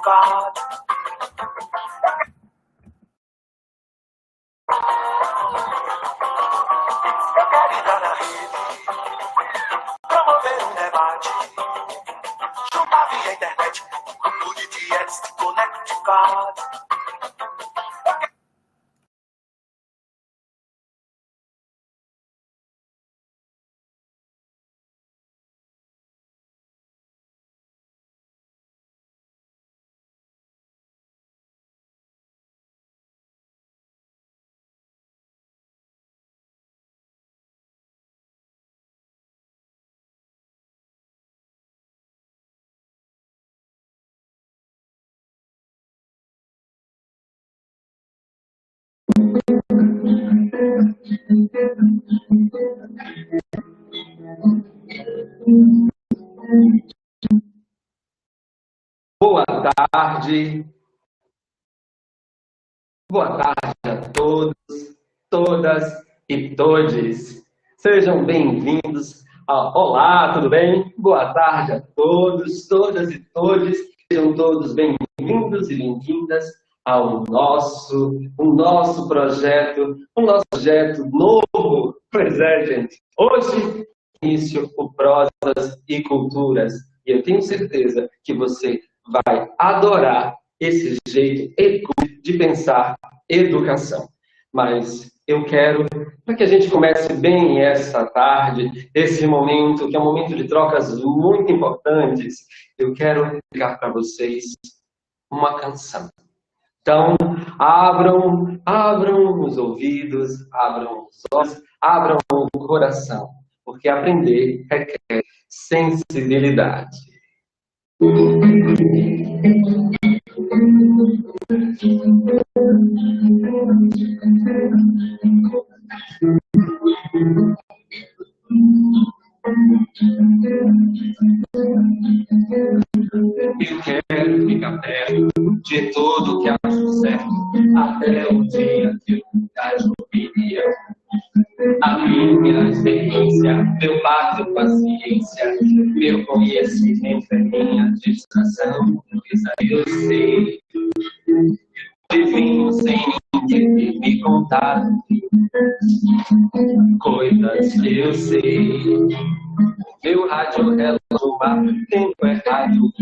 God. Eu quero entrar na rede, promover um debate, juntar via internet, grupo de DJs, Connect God. Boa tarde. Boa tarde a todos, todas e todes. Sejam bem-vindos ao Olá, tudo bem? Boa tarde a todos, todas e todes. Sejam todos bem-vindos e bem-vindas ao nosso projeto, um nosso projeto novo. Pois é, gente. Hoje, início o Prosas e Culturas. E eu tenho certeza que você vai adorar esse jeito de pensar educação. Mas eu quero, para que a gente comece bem essa tarde, esse momento, que é um momento de trocas muito importantes, eu quero ligar para vocês uma canção. Então, abram os ouvidos, abram os olhos, abram o coração, porque aprender requer sensibilidade. Eu quero ficar perto de tudo que acho certo, até o dia que eu mudar de opinião. A minha experiência, meu pacto com a ciência, meu conhecimento é minha distração. Eu sei, vivinho sem ninguém me contar coisas que eu sei. Meu rádio relógio marca o tempo errado.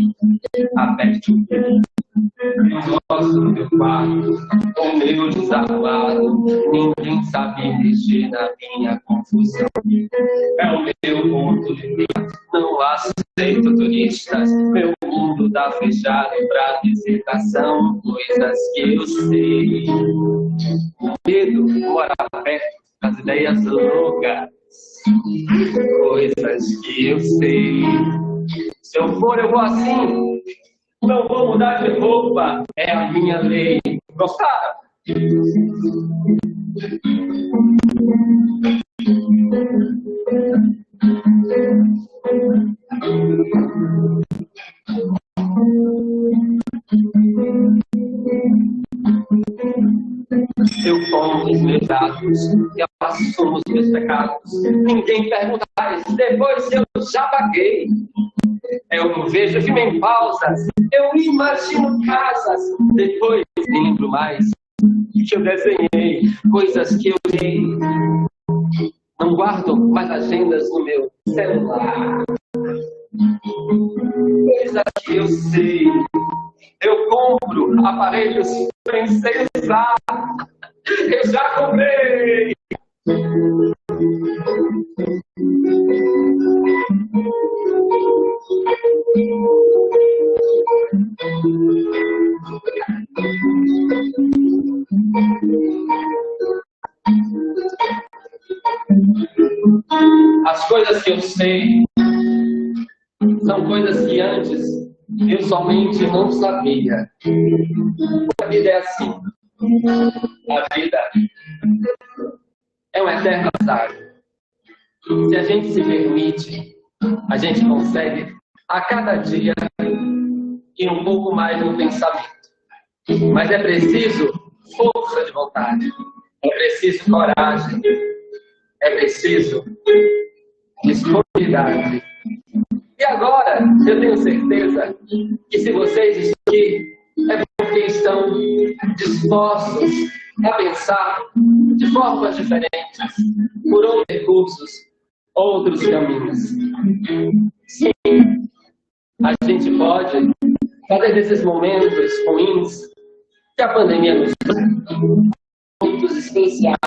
Aperte o pé. Gosto do meu quarto, o meu desaguado. Ninguém sabe mexer na minha confusão. É o meu ponto de vista. Não aceito turistas. Meu mundo tá fechado pra visitação. Coisas que eu sei. O medo mora perto das ideias loucas. Coisas que eu sei. Se eu for, eu vou assim. Não vou mudar de roupa. É a minha lei. Gostaram? Eu como os meus atos e assumo os meus pecados. Ninguém pergunta mais, depois eu já paguei. Eu vejo filme em pausas, eu imagino casas. Depois lembro mais que eu desenhei, coisas que eu vi. Não guardo mais agendas no meu celular. Coisas que eu sei. Eu compro aparelhos sem usar. Eu já comprei. As coisas que eu sei são coisas que antes eu somente não sabia. A vida é assim. A vida é um eterno azar. Se a gente se permite, a gente consegue a cada dia ir um pouco mais no pensamento. Mas é preciso força de vontade, é preciso coragem, é preciso disponibilidade. E agora, eu tenho certeza que se vocês estão aqui, que estão dispostos a pensar de formas diferentes, por outros recursos, outros caminhos. Sim, a gente pode fazer desses momentos ruins que a pandemia nos trouxe momentos especiais.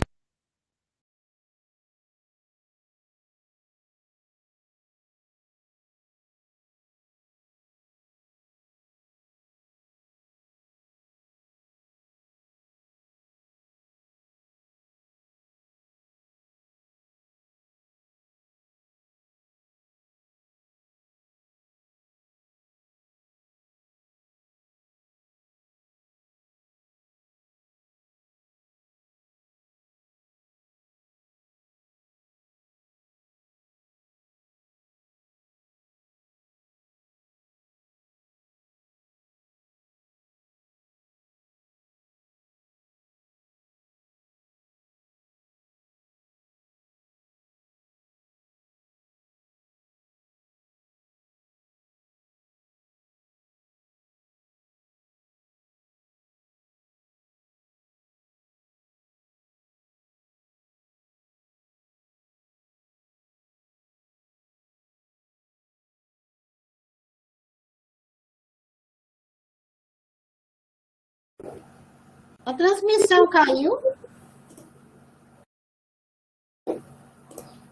A transmissão caiu?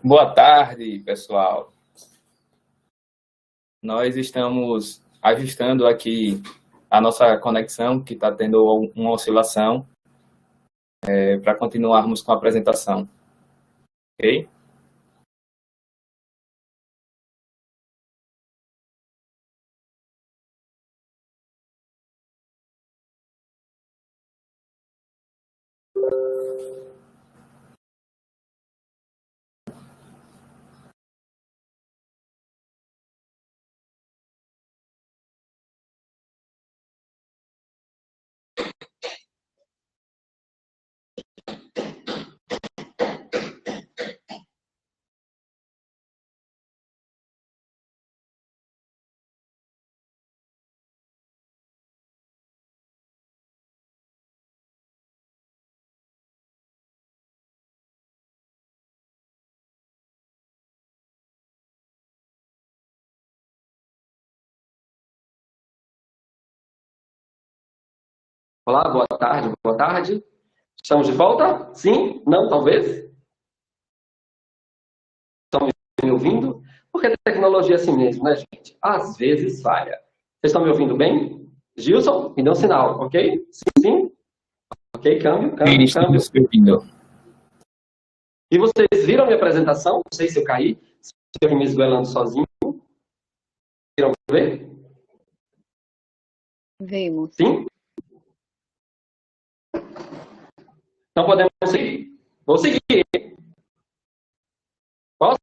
Boa tarde, pessoal. Nós estamos ajustando aqui a nossa conexão, que está tendo uma oscilação, para continuarmos com a apresentação. Ok? Olá, boa tarde, boa tarde. Estamos de volta? Sim? Não? Talvez? Estão me ouvindo? Porque a tecnologia é assim mesmo, né, gente? Às vezes falha. Vocês estão me ouvindo bem? Gilson, me dê um sinal, ok? Sim, sim? Ok, câmbio, câmbio, câmbio. Estamos ouvindo. E vocês viram minha apresentação? Não sei se eu caí, se eu fui me esgoelando sozinho. Viram ver? Vimos. Sim? Então podemos seguir. Vou seguir. Posso?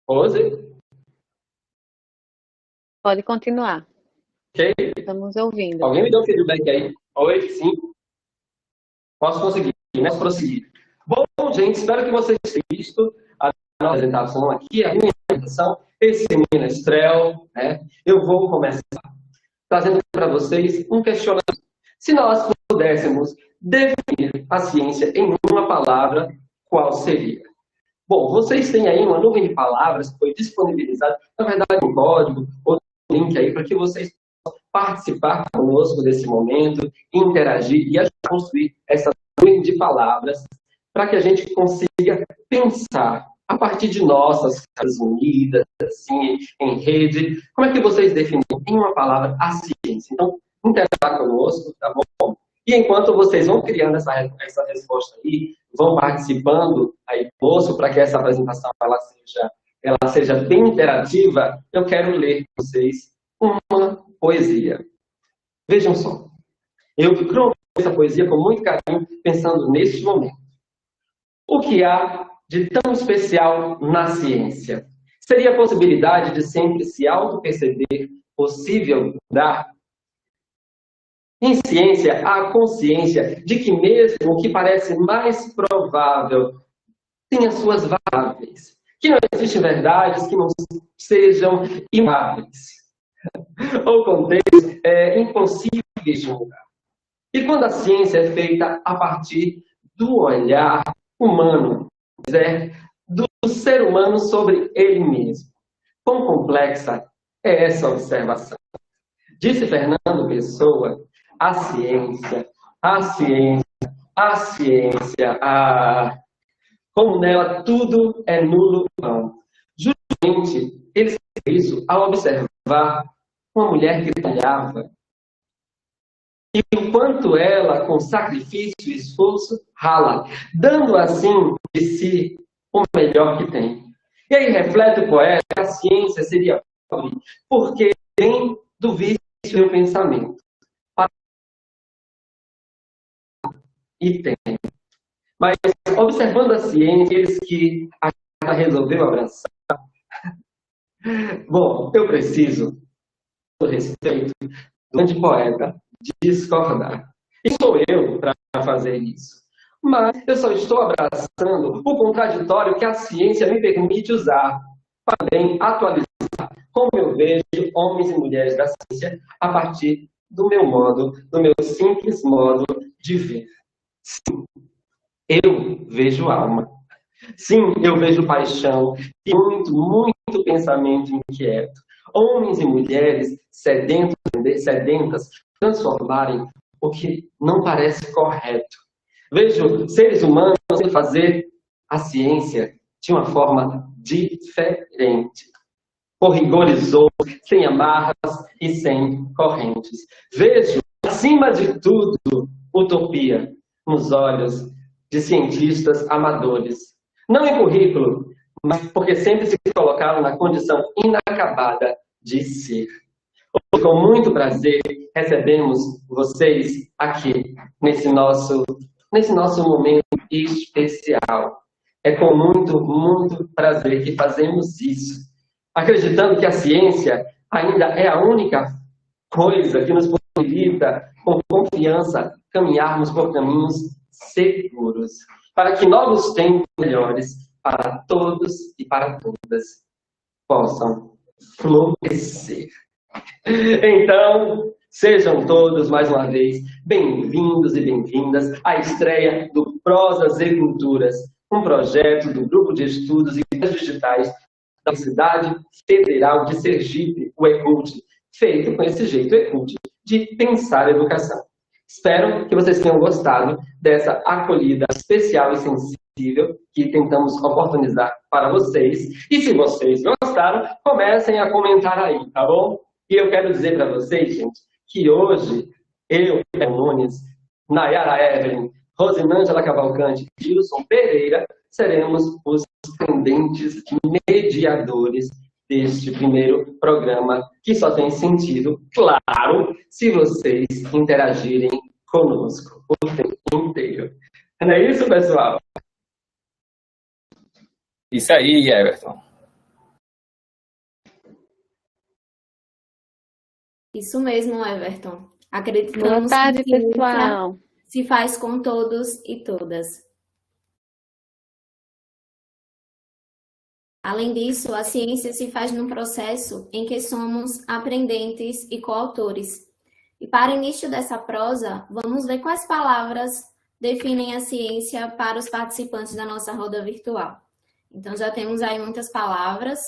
Rose? Pode continuar. Ok. Estamos ouvindo. Alguém me deu um feedback aí? Oi, sim. Posso conseguir, né? Posso prosseguir. Bom, gente, espero que vocês tenham visto a nossa apresentação aqui, a minha apresentação, esse minestrel, né? Eu vou começar trazendo para vocês um questionamento. Se nós pudéssemos definir a ciência em uma palavra, qual seria? Bom, vocês têm aí uma nuvem de palavras que foi disponibilizada, na verdade, um código, outro link aí, para que vocês possam participar conosco desse momento, interagir e ajudar a construir essa nuvem de palavras, para que a gente consiga pensar a partir de nossas casas unidas, assim, em rede. Como é que vocês definem em uma palavra a ciência? Então, interagir conosco, tá bom? E enquanto vocês vão criando essa resposta aí, vão participando aí conosco para que essa apresentação ela seja bem interativa, eu quero ler para vocês uma poesia. Vejam só. Eu criei essa poesia com muito carinho, pensando neste momento. O que há de tão especial na ciência? Seria a possibilidade de sempre se auto-perceber possível mudar? Em ciência, há a consciência de que mesmo o que parece mais provável tem as suas variáveis. que não existem verdades que não sejam imutáveis, ou contextos impossíveis de mudar. E quando a ciência é feita a partir do olhar humano, do ser humano sobre ele mesmo. Quão complexa é essa observação? Disse Fernando Pessoa, a ciência, como nela tudo é nulo vão. Justamente, ele fez isso ao observar uma mulher que trabalhava e o quanto ela, com sacrifício e esforço, rala, dando assim de si o melhor que tem. E aí reflete o poeta que a ciência seria pobre, porque tem do vício do pensamento. E tem. Mas, observando a ciência, eles que a Carta resolveu abraçar. Bom, eu preciso, do respeito do grande poeta, discordar. E sou eu para fazer isso. Mas eu só estou abraçando o contraditório que a ciência me permite usar para bem atualizar como eu vejo homens e mulheres da ciência a partir do meu modo, do meu simples modo de ver. Sim, eu vejo alma. Sim, eu vejo paixão e muito pensamento inquieto. Homens e mulheres sedentas transformarem o que não parece correto. Vejo seres humanos fazer a ciência de uma forma diferente. Com rigoroso, sem amarras e sem correntes. Vejo, acima de tudo, utopia nos olhos de cientistas amadores. Não em currículo, mas porque sempre se colocaram na condição inacabada de ser. Hoje, com muito prazer, recebemos vocês aqui nesse nosso momento especial. É com muito prazer que fazemos isso, acreditando que a ciência ainda é a única coisa que nos possibilita, com confiança, caminharmos por caminhos seguros, para que novos tempos melhores para todos e para todas possam florescer. Então, sejam todos, mais uma vez, bem-vindos e bem-vindas à estreia do Prosas e Culturas, um projeto do Grupo de Estudos e Mídias Digitais da Universidade Federal de Sergipe, o ECUT, feito com esse jeito ECUT de pensar a educação. Espero que vocês tenham gostado dessa acolhida especial e sensível que tentamos oportunizar para vocês. E se vocês gostaram, comecem a comentar aí, tá bom? E eu quero dizer para vocês, gente, que hoje eu, Pedro Nunes, Nayara Evelyn, Rosinângela Cavalcante e Gilson Pereira seremos os pendentes mediadores deste primeiro programa, que só tem sentido, claro, se vocês interagirem conosco o tempo inteiro. Não é isso, pessoal? Isso aí, Everton. Isso mesmo, Everton. Acreditamos Boa tarde, que a ciência pessoal. se faz com todos e todas. Além disso, a ciência se faz num processo em que somos aprendentes e coautores. E para início dessa prosa, vamos ver quais palavras definem a ciência para os participantes da nossa roda virtual. Então, já temos aí muitas palavras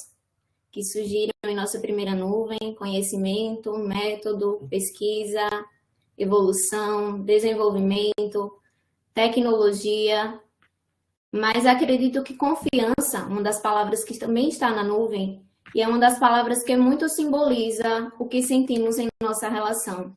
que surgiram em nossa primeira nuvem: conhecimento, método, pesquisa, evolução, desenvolvimento, tecnologia. Mas acredito que confiança, uma das palavras que também está na nuvem, e é uma das palavras que muito simboliza o que sentimos em nossa relação,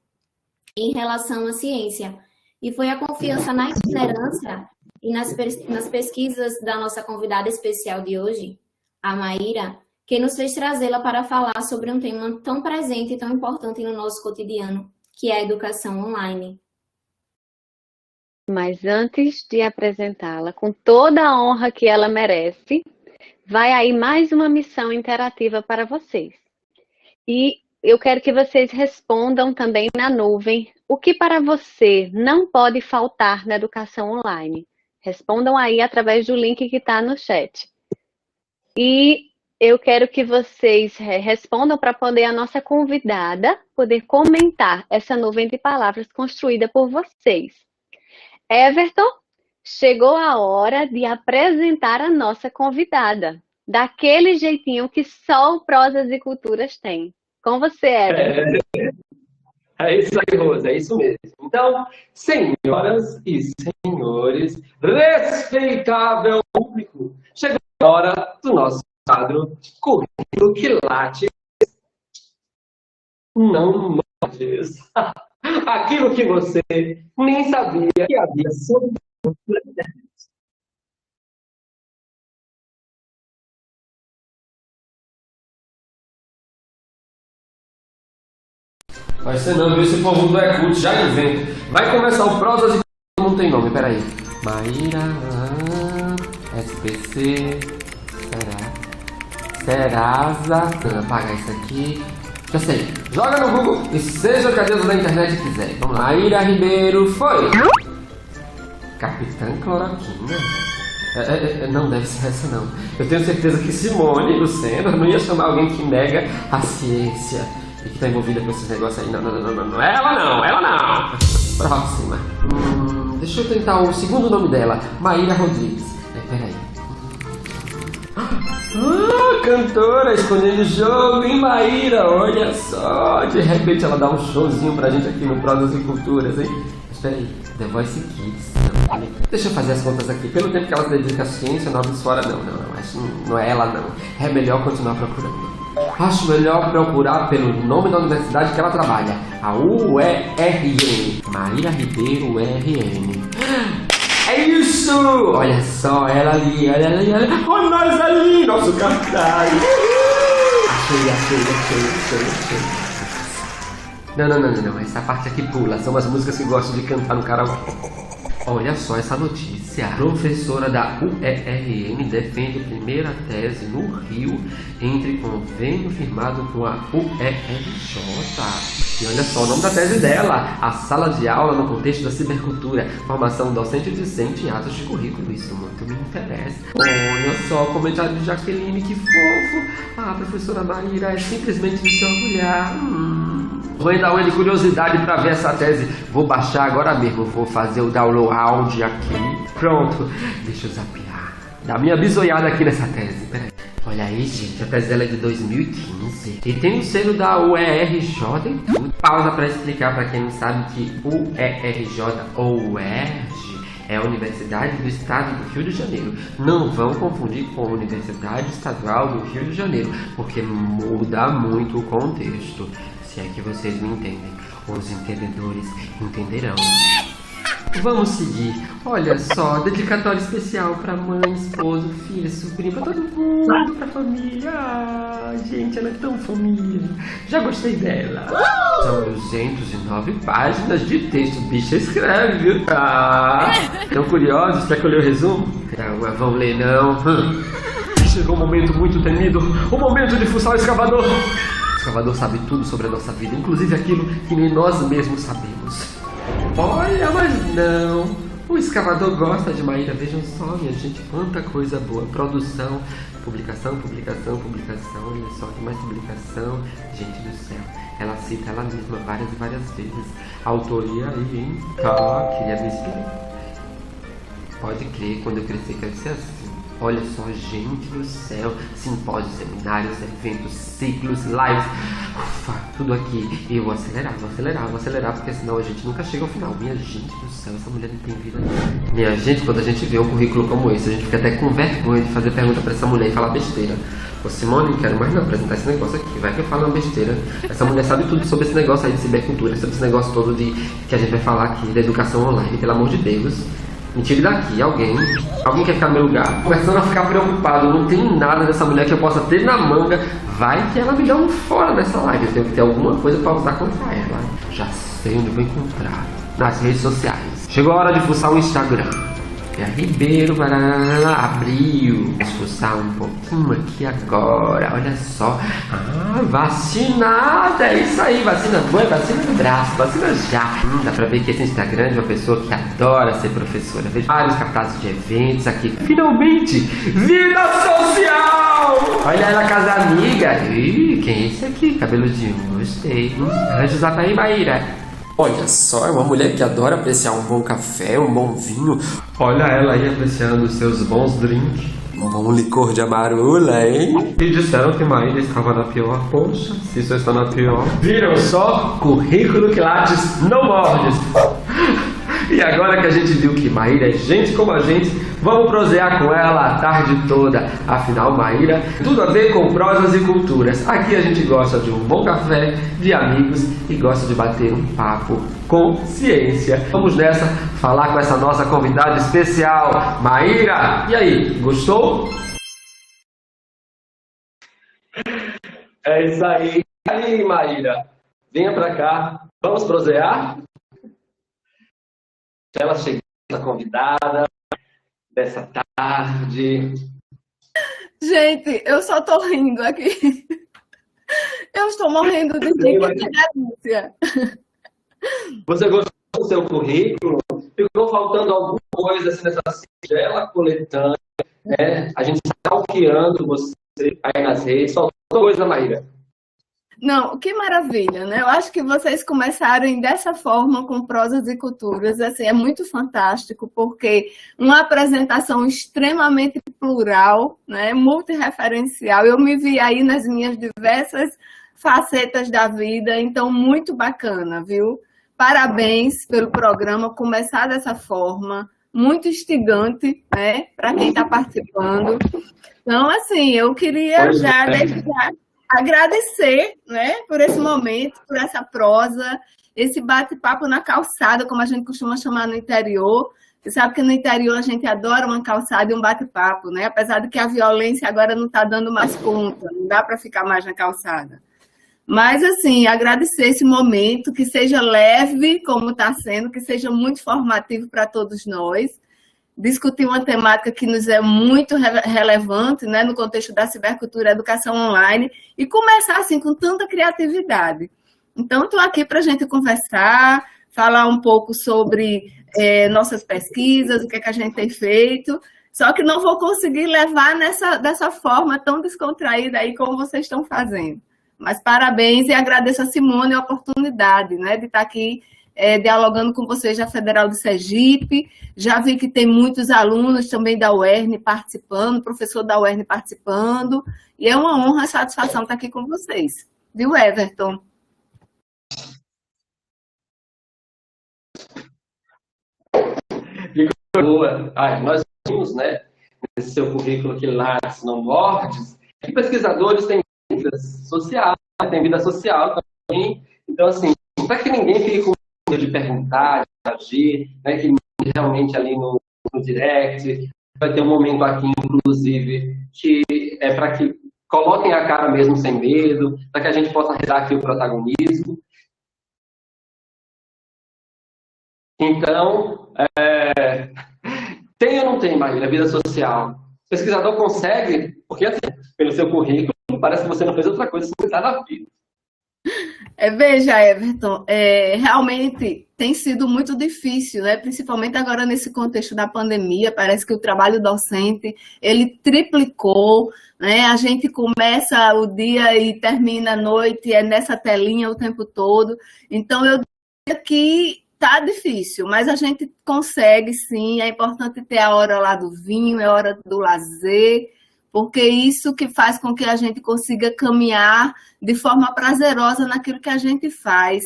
em relação à ciência. E foi a confiança na itinerância e nas pesquisas da nossa convidada especial de hoje, a Maíra, que nos fez trazê-la para falar sobre um tema tão presente e tão importante no nosso cotidiano, que é a educação online. Mas antes de apresentá-la, com toda a honra que ela merece, vai aí mais uma missão interativa para vocês. E eu quero que vocês respondam também na nuvem o que para você não pode faltar na educação online. Respondam aí através do link que está no chat. E eu quero que vocês respondam para poder a nossa convidada poder comentar essa nuvem de palavras construída por vocês. Everton, chegou a hora de apresentar a nossa convidada, daquele jeitinho que só o Prosas e Culturas tem. Com você, Everton. É isso aí, Rosa, é isso mesmo. Então, senhoras e senhores, respeitável público, chegou a hora do nosso quadro Currículo Quilates Não Manches. Aquilo que você nem sabia que havia sobre cultura na internet. Vai ser não, viu? Esse povo do Ecult já inventa. Vai começar o Prosas e não tem nome, peraí. Maíra, SPC, Serasa, vou apagar isso aqui. Já sei, joga no Google e seja o que a deusa da internet quiser. Vamos lá, Maíra Ribeiro, foi! Capitã Cloroquina? Não deve ser essa não. Eu tenho certeza que Simone Lucena não ia chamar alguém que nega a ciência e que está envolvida com esses negócios aí. Não. Ela não. Próxima. Deixa eu tentar o segundo nome dela. Maíra Rodrigues. Peraí. Cantora escolhendo o jogo, hein, Maíra? Olha só. De repente ela dá um showzinho pra gente aqui no Prosas e Culturas, hein? Espera aí. The Voice Kids. Deixa eu fazer as contas aqui. Pelo tempo que ela se dedica à ciência, Noves Fora não. Acho que não é ela não. É melhor continuar procurando. Acho melhor procurar pelo nome da universidade que ela trabalha. A UERN. Maíra Ribeiro UERN. É isso! Olha só, ela ali, olha nós ali, nosso cartaz. Achei. Não, essa parte aqui pula, são as músicas que gostam de cantar no karaokê. Olha só essa notícia. A professora da UERN defende primeira tese no Rio entre convênio firmado com a UERJ. E olha só o nome da tese dela: a sala de aula no contexto da cibercultura, formação docente e discente em atos de currículo. Isso muito me interessa. Olha só o comentário de Jaqueline, que fofo. A professora Maíra é simplesmente de se orgulhar. Vou dar uma de curiosidade para ver essa tese. Vou baixar agora mesmo. Vou fazer o download aqui. Pronto. Deixa eu zapear. Dá minha bisoiada aqui nessa tese. Peraí. Olha aí, gente. A tese dela é de 2015. E tem o selo da UERJ e tudo. Pausa para explicar para quem não sabe que UERJ ou UERJ é a Universidade do Estado do Rio de Janeiro. Não vão confundir com a Universidade Estadual do Rio de Janeiro, porque muda muito o contexto. Se é que vocês me entendem. Os entendedores entenderão. Vamos seguir. Olha só, dedicatório especial para mãe, esposo, filha, sobrinho, para todo mundo, para família. Gente, ela é tão família. Já gostei dela. São 209 páginas de texto. Bicha escreve, viu? Tá? Estão curiosos? Quer que eu leia o resumo? Não, vão ler não. Chegou um momento muito temido. O momento de fuçar o escavador. O escavador sabe tudo sobre a nossa vida, inclusive aquilo que nem nós mesmos sabemos. Olha, mas não. O escavador gosta de Maíra. Vejam só, minha gente, quanta coisa boa. Produção, publicação. Olha só, que mais publicação. Gente do céu. Ela cita ela mesma várias e várias vezes. Autoria aí, hein? Tá, queria me inspirar. Pode crer, quando eu crescer quero ser assim. Olha só, gente do céu, simpósios, seminários, eventos, ciclos, lives, ufa, tudo aqui. E eu vou acelerar, porque senão a gente nunca chega ao final. Minha gente do céu, essa mulher não tem vida. Minha gente, quando a gente vê um currículo como esse, a gente fica até com vergonha de fazer pergunta pra essa mulher e falar besteira. Ô Simone, não quero mais não apresentar esse negócio aqui, vai que eu falo uma besteira. Essa mulher sabe tudo sobre esse negócio aí de cibercultura, sobre esse negócio todo que a gente vai falar aqui, da educação online, pelo amor de Deus. Me tire daqui, alguém quer ficar no meu lugar. Começando a ficar preocupado, não tem nada dessa mulher que eu possa ter na manga. Vai que ela me dá um fora nessa live. Eu tenho que ter alguma coisa pra usar contra ela. Já sei onde vou encontrar. Nas redes sociais. Chegou a hora de fuçar o Instagram. É a Ribeiro, abriu. Vamos fuçar um pouquinho aqui agora. Olha só. Vacinada. É isso aí. Vacina boa, vacina no braço. Vacina já. Dá pra ver que esse Instagram é de uma pessoa que adora ser professora. Vejo vários cartazes de eventos aqui. Finalmente, vida social! Olha ela com as amigas. Ih, quem é esse aqui? Cabeludinho. Gostei. Arranja o zap aí, Maíra. Olha só, é uma mulher que adora apreciar um bom café, um bom vinho. Olha ela aí apreciando os seus bons drinks. Um bom licor de amarula, hein? E disseram que Maíra estava na pior. Poxa, se isso está na pior. Viram só? Currículo que lates não mordes. E agora que a gente viu que Maíra é gente como a gente, vamos prosear com ela a tarde toda. Afinal, Maíra, tudo a ver com prosas e culturas. Aqui a gente gosta de um bom café, de amigos e gosta de bater um papo com ciência. Vamos nessa, falar com essa nossa convidada especial, Maíra. E aí, gostou? É isso aí. E aí, Maíra, venha pra cá. Vamos prosear? Ela chegou, essa convidada dessa tarde. Gente, eu só tô rindo aqui. Eu estou morrendo de rir, que delícia. Você gostou do seu currículo? Ficou faltando alguma coisa assim, nessa singela coletânea, né? A gente está stalkeando você aí nas redes. Faltou coisa, Maíra? Não, que maravilha, né? Eu acho que vocês começarem dessa forma com prosas e culturas, assim, é muito fantástico, porque uma apresentação extremamente plural, né? Multireferencial. Eu me vi aí nas minhas diversas facetas da vida, então muito bacana, viu? Parabéns pelo programa começar dessa forma, muito instigante, né? Para quem está participando. Então, assim, eu queria já deixar agradecer, né, por esse momento, por essa prosa, esse bate-papo na calçada, como a gente costuma chamar no interior. Você sabe que no interior a gente adora uma calçada e um bate-papo, né? Apesar de que a violência agora não está dando mais conta, não dá para ficar mais na calçada. Mas, assim, agradecer esse momento, que seja leve, como está sendo, que seja muito formativo para todos nós. Discutir uma temática que nos é muito relevante, né, no contexto da cibercultura e educação online, e começar assim com tanta criatividade. Então, estou aqui para a gente conversar, falar um pouco sobre nossas pesquisas, o que é que a gente tem feito, só que não vou conseguir levar dessa forma tão descontraída aí como vocês estão fazendo. Mas parabéns e agradeço a Simone a oportunidade, né, de estar aqui dialogando com vocês da Federal de Sergipe. Já vi que tem muitos alunos também da UERN participando, professor da UERN participando, e é uma honra e satisfação estar aqui com vocês. Viu, Everton? Boa. Nós vimos, né, nesse seu currículo que lates não mordes, que pesquisadores têm vida social, tem vida social também. Então, assim, para que ninguém fique com de perguntar, de agir, né, que realmente ali no direct, vai ter um momento aqui, inclusive, que é para que coloquem a cara mesmo sem medo, para que a gente possa dar aqui o protagonismo. Então, tem ou não tem, Maíra, vida social? O pesquisador consegue, porque assim, pelo seu currículo, parece que você não fez outra coisa sem estar na vida. Veja, Everton, realmente tem sido muito difícil, né? Principalmente agora nesse contexto da pandemia. Parece que o trabalho docente, ele triplicou, né? A gente começa o dia e termina a noite, é nessa telinha o tempo todo. Então, eu diria que tá difícil, mas a gente consegue sim. É importante ter a hora lá do vinho, é a hora do lazer, porque é isso que faz com que a gente consiga caminhar de forma prazerosa naquilo que a gente faz,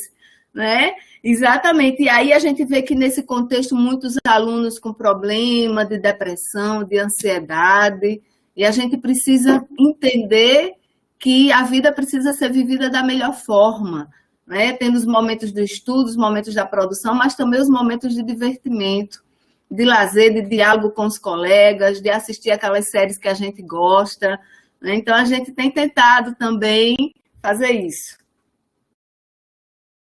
né? Exatamente. E aí a gente vê que nesse contexto muitos alunos com problema de depressão, de ansiedade, e a gente precisa entender que a vida precisa ser vivida da melhor forma, né? Tendo os momentos do estudo, os momentos da produção, mas também os momentos de divertimento, de lazer, de diálogo com os colegas, de assistir aquelas séries que a gente gosta, né? Então, a gente tem tentado também fazer isso.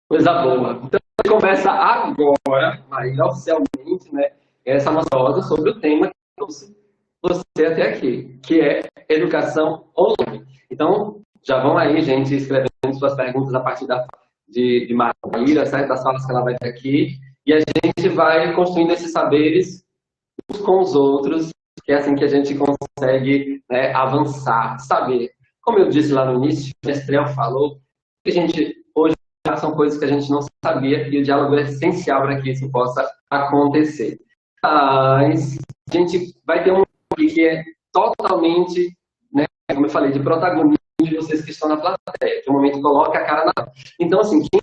Coisa boa. Então, a gente começa agora, Maíra, oficialmente, né, essa nossa roda sobre o tema que trouxe você até aqui, que é educação online. Então, já vão aí, gente, escrevendo suas perguntas a partir de Maíra, certo? Das falas que ela vai ter aqui. E a gente vai construindo esses saberes uns com os outros, porque é assim que a gente consegue, né, avançar, saber. Como eu disse lá no início, o Estrel falou, que a gente hoje são coisas que a gente não sabia e o diálogo é essencial para que isso possa acontecer. Mas a gente vai ter um que é totalmente, né, como eu falei, de protagonismo de vocês que estão na plateia, que é o momento coloca a cara na... Então, assim, quem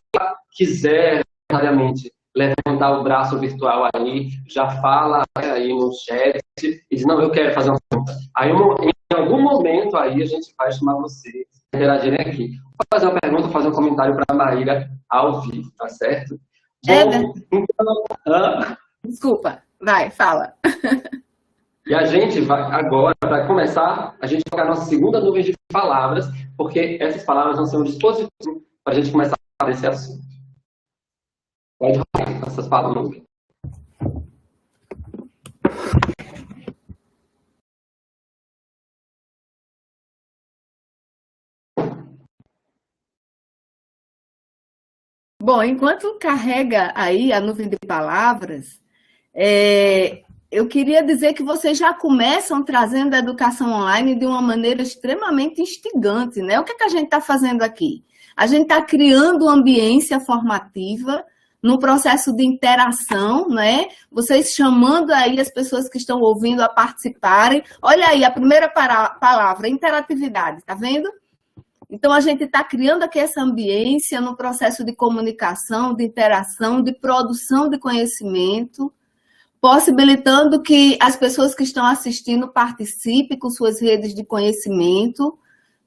quiser necessariamente levantar o braço virtual aí, já fala aí no chat e diz, não, eu quero fazer uma pergunta. Aí, em algum momento aí, a gente vai chamar vocês para interagirem aqui. Pode fazer uma pergunta, fazer um comentário para a Maíra ao vivo, tá certo? Bom, então... Desculpa, vai, fala. E a gente vai agora, para começar, a gente vai colocar a nossa segunda nuvem de palavras, porque essas palavras vão ser um dispositivo para a gente começar a falar desse assunto. Pode rolar essas palavras. Bom, enquanto carrega aí a nuvem de palavras, eu queria dizer que vocês já começam trazendo a educação online de uma maneira extremamente instigante, né? O que é que a gente está fazendo aqui? A gente está criando uma ambiência formativa num processo de interação, né? Vocês chamando aí as pessoas que estão ouvindo a participarem. Olha aí, a primeira palavra, interatividade, tá vendo? Então, a gente está criando aqui essa ambiência no processo de comunicação, de interação, de produção de conhecimento, possibilitando que as pessoas que estão assistindo participem com suas redes de conhecimento,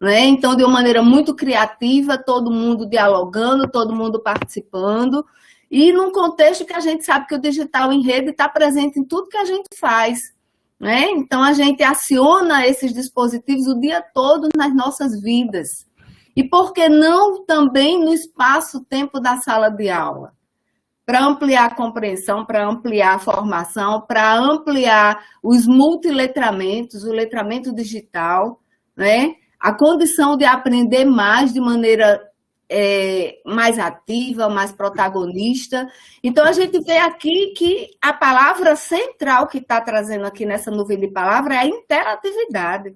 né? Então, de uma maneira muito criativa, todo mundo dialogando, todo mundo participando, e num contexto que a gente sabe que o digital em rede está presente em tudo que a gente faz, né? Então, a gente aciona esses dispositivos o dia todo nas nossas vidas. E por que não também no espaço-tempo da sala de aula? Para ampliar a compreensão, para ampliar a formação, para ampliar os multiletramentos, o letramento digital, né? A condição de aprender mais de maneira mais ativa, mais protagonista. Então, a gente vê aqui que a palavra central que está trazendo aqui nessa nuvem de palavra é a interatividade.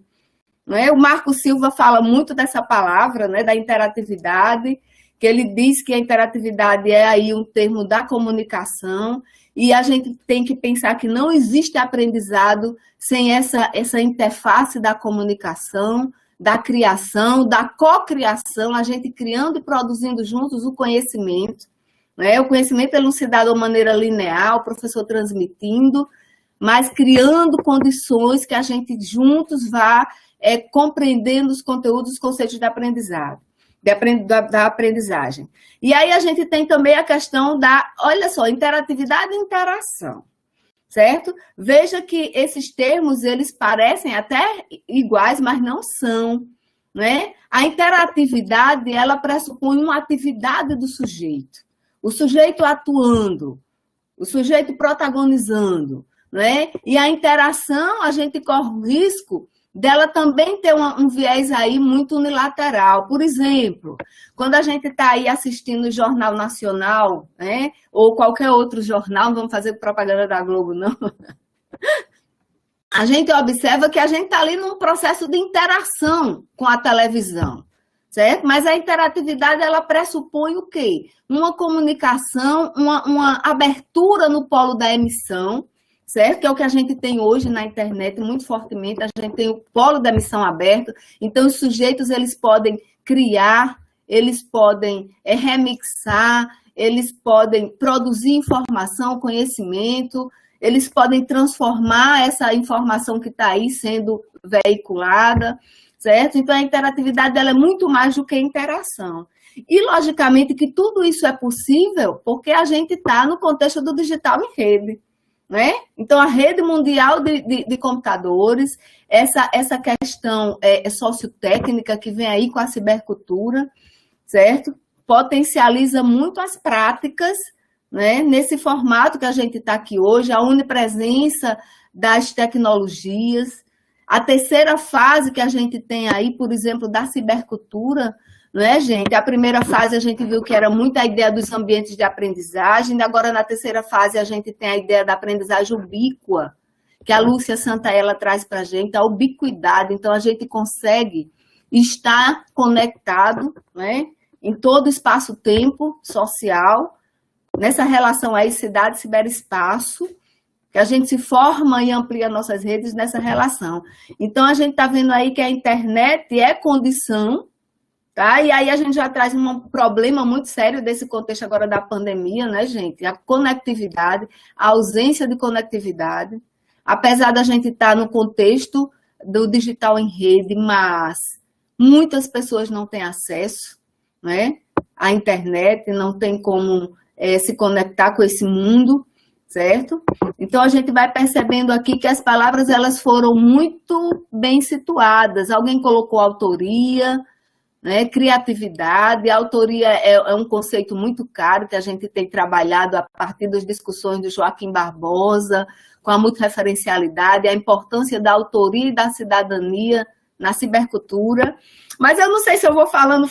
Não é? O Marco Silva fala muito dessa palavra, né, da interatividade, que ele diz que a interatividade é aí um termo da comunicação, e a gente tem que pensar que não existe aprendizado sem essa interface da comunicação, da criação, da cocriação, a gente criando e produzindo juntos o conhecimento. Né? O conhecimento é elucidado de uma maneira linear, o professor transmitindo, mas criando condições que a gente juntos vá compreendendo os conteúdos, os conceitos da aprendizagem. Da aprendizagem. E aí a gente tem também a questão da, olha só, interatividade e interação, certo? Veja que esses termos, eles parecem até iguais, mas não são, né? A interatividade, ela pressupõe uma atividade do sujeito, o sujeito atuando, o sujeito protagonizando, né? E a interação, a gente corre o risco dela também ter um viés aí muito unilateral. Por exemplo, quando a gente está aí assistindo o Jornal Nacional, né, ou qualquer outro jornal, não vamos fazer propaganda da Globo, não, a gente observa que a gente está ali num processo de interação com a televisão, certo? Mas a interatividade, ela pressupõe o quê? Uma comunicação, uma abertura no polo da emissão, certo? Que é o que a gente tem hoje na internet, muito fortemente, a gente tem o polo da emissão aberto, então os sujeitos, eles podem criar, eles podem remixar, eles podem produzir informação, conhecimento, eles podem transformar essa informação que está aí sendo veiculada, certo? Então, a interatividade ela é muito mais do que interação. E, logicamente, que tudo isso é possível porque a gente está no contexto do digital em rede. Né? Então, a rede mundial de computadores, essa questão sociotécnica que vem aí com a cibercultura, certo? Potencializa muito as práticas, né? Nesse formato que a gente está aqui hoje, a onipresença das tecnologias, a terceira fase que a gente tem aí, por exemplo, da cibercultura, não é, gente? A primeira fase a gente viu que era muito a ideia dos ambientes de aprendizagem, agora na terceira fase a gente tem a ideia da aprendizagem ubíqua, que a Lúcia Santaella traz para a gente, a ubiquidade. Então, a gente consegue estar conectado, né, em todo o espaço-tempo social, nessa relação aí cidade-ciberespaço, que a gente se forma e amplia nossas redes nessa relação. Então, a gente está vendo aí que a internet é condição, tá? E aí a gente já traz um problema muito sério desse contexto agora da pandemia, né, gente? A conectividade, a ausência de conectividade. Apesar da gente estar no contexto do digital em rede, mas muitas pessoas não têm acesso, né, à internet, não tem como se conectar com esse mundo, certo? Então, a gente vai percebendo aqui que as palavras elas foram muito bem situadas. Alguém colocou autoria, né, criatividade. A autoria é um conceito muito caro que a gente tem trabalhado a partir das discussões do Joaquim Barbosa, com a multirreferencialidade, a importância da autoria e da cidadania na cibercultura. Mas eu não sei se eu vou falando,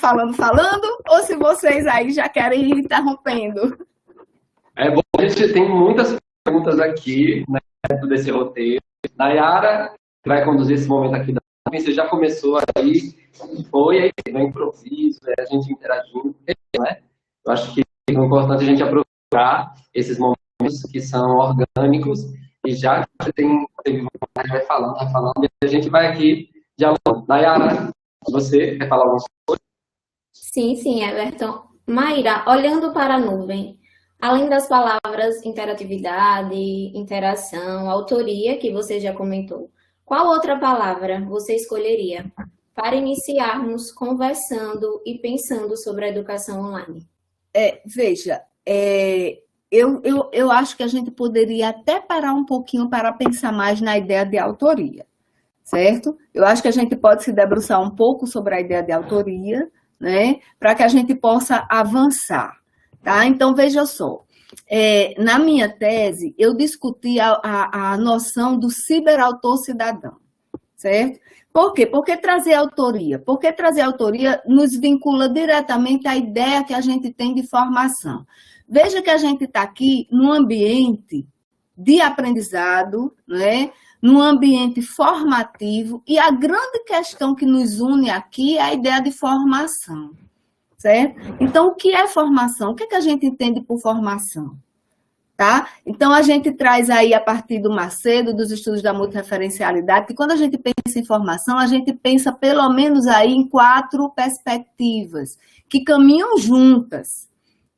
ou se vocês aí já querem ir interrompendo. É bom, a gente tem muitas perguntas aqui, né, dentro desse roteiro. Nayara, que vai conduzir esse momento aqui, você já começou aí, foi aí, no improviso, a gente interagindo, né? Eu acho que é importante a gente aproveitar esses momentos que são orgânicos e já que você teve vontade, vai falando, e a gente vai aqui dialogando. Nayara, você quer falar alguma coisa? Sim, Everton. Mayra, olhando para a nuvem, além das palavras interatividade, interação, autoria, que você já comentou, qual outra palavra você escolheria para iniciarmos conversando e pensando sobre a educação online? Veja, eu acho que a gente poderia até parar um pouquinho para pensar mais na ideia de autoria, certo? Eu acho que a gente pode se debruçar um pouco sobre a ideia de autoria, né, para que a gente possa avançar. Tá? Então, veja só, na minha tese, eu discuti a noção do ciberautor cidadão, certo? Por quê? Porque trazer autoria? Porque trazer autoria nos vincula diretamente à ideia que a gente tem de formação. Veja que a gente está aqui num ambiente de aprendizado, né? Num ambiente formativo, e a grande questão que nos une aqui é a ideia de formação. Certo? Então, o que é formação? O que é que a gente entende por formação? Tá? Então, a gente traz aí, a partir do Macedo, dos estudos da multirreferencialidade, que quando a gente pensa em formação, a gente pensa pelo menos aí em 4 perspectivas, que caminham juntas,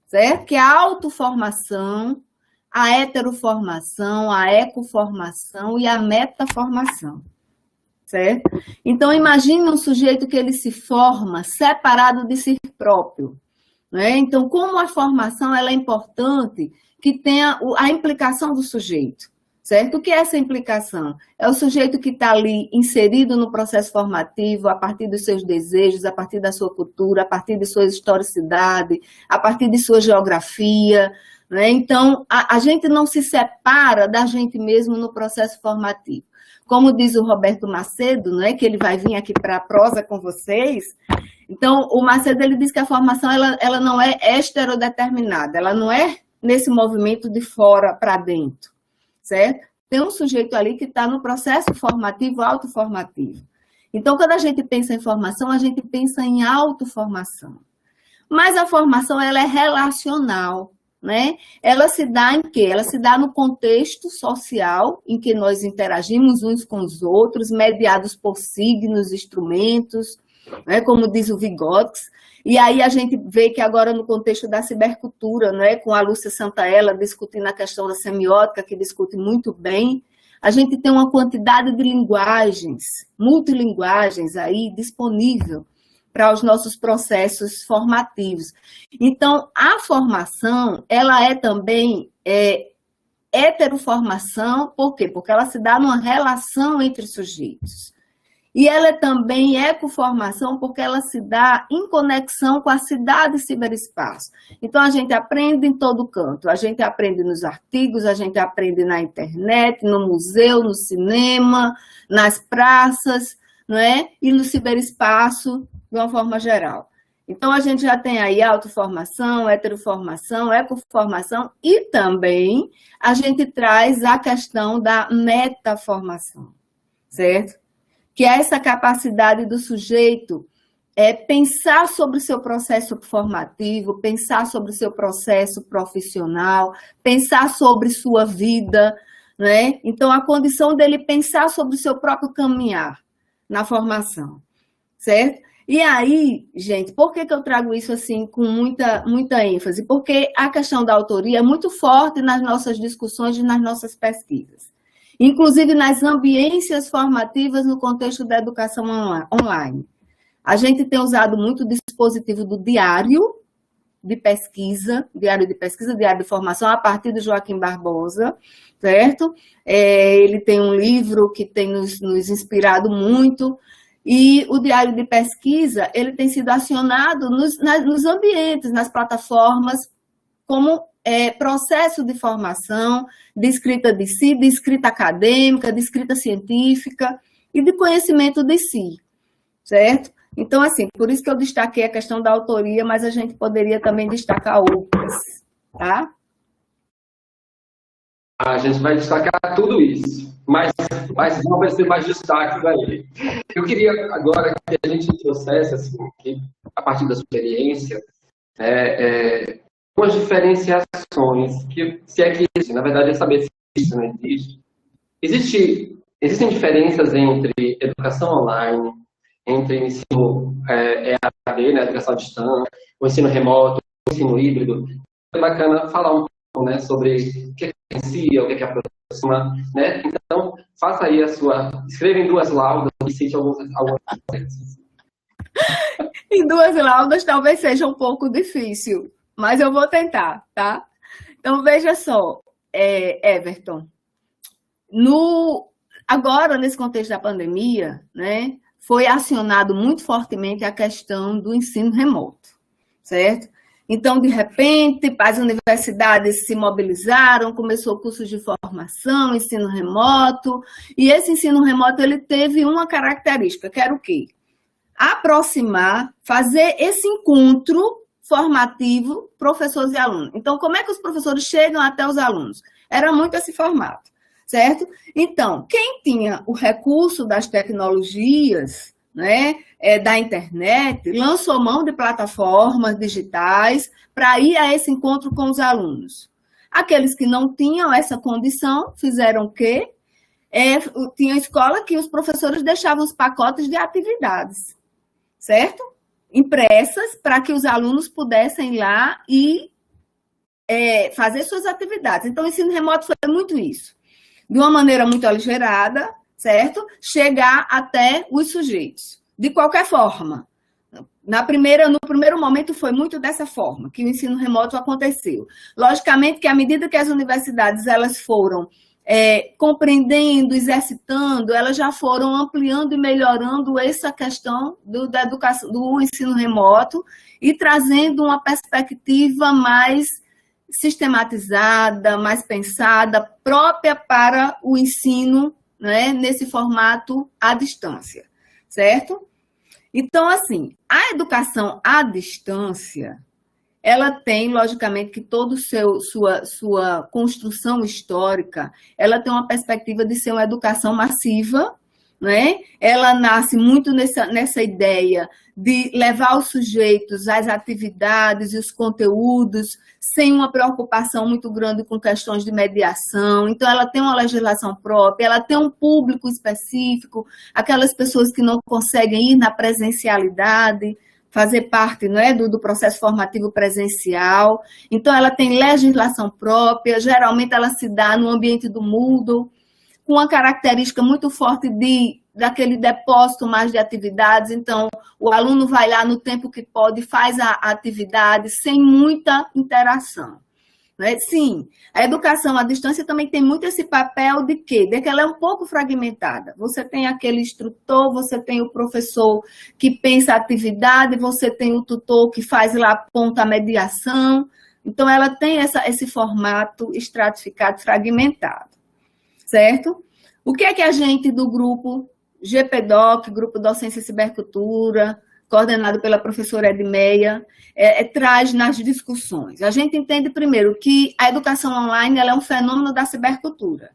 certo? Que é a autoformação, a heteroformação, a ecoformação e a metaformação. Certo? Então, imagine um sujeito que ele se forma separado de si próprio. Né? Então, como a formação ela é importante que tenha a implicação do sujeito. Certo? O que é essa implicação? É o sujeito que está ali inserido no processo formativo a partir dos seus desejos, a partir da sua cultura, a partir de sua historicidade, a partir de sua geografia. Né? Então, a gente não se separa da gente mesmo no processo formativo. Como diz o Roberto Macedo, né, que ele vai vir aqui para a prosa com vocês, então o Macedo ele diz que a formação ela não é esterodeterminada, ela não é nesse movimento de fora para dentro, certo? Tem um sujeito ali que está no processo formativo, autoformativo. Então, quando a gente pensa em formação, a gente pensa em autoformação. Mas a formação ela é relacional. Né? Ela se dá em quê? Ela se dá no contexto social em que nós interagimos uns com os outros, mediados por signos, instrumentos, né? Como diz o Vygotsky. E aí a gente vê que agora no contexto da cibercultura, né? Com a Lúcia Santaella discutindo a questão da semiótica, que discute muito bem, a gente tem uma quantidade de linguagens, multilinguagens aí disponível para os nossos processos formativos. Então, a formação, ela é também heteroformação, por quê? Porque ela se dá numa relação entre sujeitos. E ela é também ecoformação, porque ela se dá em conexão com a cidade e ciberespaço. Então, a gente aprende em todo canto. A gente aprende nos artigos, a gente aprende na internet, no museu, no cinema, nas praças, não é? E no ciberespaço, de uma forma geral. Então, a gente já tem aí autoformação, heteroformação, ecoformação e também a gente traz a questão da metaformação, certo? Que é essa capacidade do sujeito pensar sobre o seu processo formativo, pensar sobre o seu processo profissional, pensar sobre sua vida, né? Então, a condição dele pensar sobre o seu próprio caminhar na formação, certo? E aí, gente, por que eu trago isso assim com muita ênfase? Porque a questão da autoria é muito forte nas nossas discussões e nas nossas pesquisas. Inclusive nas ambiências formativas no contexto da educação online. A gente tem usado muito o dispositivo do diário de pesquisa, diário de formação, a partir do Joaquim Barbosa, certo? Ele tem um livro que tem nos inspirado muito, e o diário de pesquisa, ele tem sido acionado nos ambientes, nas plataformas, como processo de formação, de escrita de si, de escrita acadêmica, de escrita científica e de conhecimento de si, certo? Então, assim, por isso que eu destaquei a questão da autoria, mas a gente poderia também destacar outras, tá? A gente vai destacar tudo isso, mas não vai ser mais destaques aí. Eu queria agora que a gente trouxesse, assim, a partir da sua experiência, algumas diferenciações, que, se é que existe, na verdade é saber se isso não existe. Existem diferenças entre educação online, entre ensino EAD, né, educação à distância, o ensino remoto, o ensino híbrido. É bacana falar um pouco, né, sobre o que diferencia, o que aproxima, né? Então, faça aí escreva em 2 laudas e cite algumas diferenças. Em 2 laudas talvez seja um pouco difícil, mas eu vou tentar, tá? Então, veja só, Everton, agora, nesse contexto da pandemia, né, foi acionado muito fortemente a questão do ensino remoto, certo? Então, de repente, as universidades se mobilizaram, começou cursos de formação, ensino remoto, e esse ensino remoto ele teve uma característica, que era o quê? Aproximar, fazer esse encontro formativo, professores e alunos. Então, como é que os professores chegam até os alunos? Era muito esse formato, certo? Então, quem tinha o recurso das tecnologias, né, da internet, lançou mão de plataformas digitais para ir a esse encontro com os alunos. Aqueles que não tinham essa condição, fizeram o quê? Tinha escola que os professores deixavam os pacotes de atividades, certo? Impressas para que os alunos pudessem ir lá e fazer suas atividades. Então, o ensino remoto foi muito isso. De uma maneira muito aligerada, certo? Chegar até os sujeitos. De qualquer forma. No primeiro momento foi muito dessa forma que o ensino remoto aconteceu. Logicamente que à medida que as universidades elas foram compreendendo, exercitando, elas já foram ampliando e melhorando essa questão da educação, do ensino remoto e trazendo uma perspectiva mais sistematizada, mais pensada, própria para o ensino, né, nesse formato à distância, certo? Então, assim, a educação à distância, ela tem, logicamente, que toda sua construção histórica, ela tem uma perspectiva de ser uma educação massiva, né? Ela nasce muito nessa ideia de levar os sujeitos às atividades e os conteúdos sem uma preocupação muito grande com questões de mediação. Então, ela tem uma legislação própria, ela tem um público específico, aquelas pessoas que não conseguem ir na presencialidade, fazer parte, né, do processo formativo presencial. Então, ela tem legislação própria, geralmente ela se dá no ambiente do Moodle, com uma característica muito forte daquele depósito mais de atividades. Então, o aluno vai lá no tempo que pode, faz a atividade sem muita interação. Né? Sim, a educação à distância também tem muito esse papel de quê? De que ela é um pouco fragmentada. Você tem aquele instrutor, você tem o professor que pensa a atividade, você tem o tutor que faz lá ponta a mediação. Então, ela tem esse formato estratificado, fragmentado. Certo? O que é que a gente do grupo GPDoc, Grupo Docência e Cibercultura, coordenado pela professora Edmeia, traz nas discussões. A gente entende primeiro que a educação online ela é um fenômeno da cibercultura,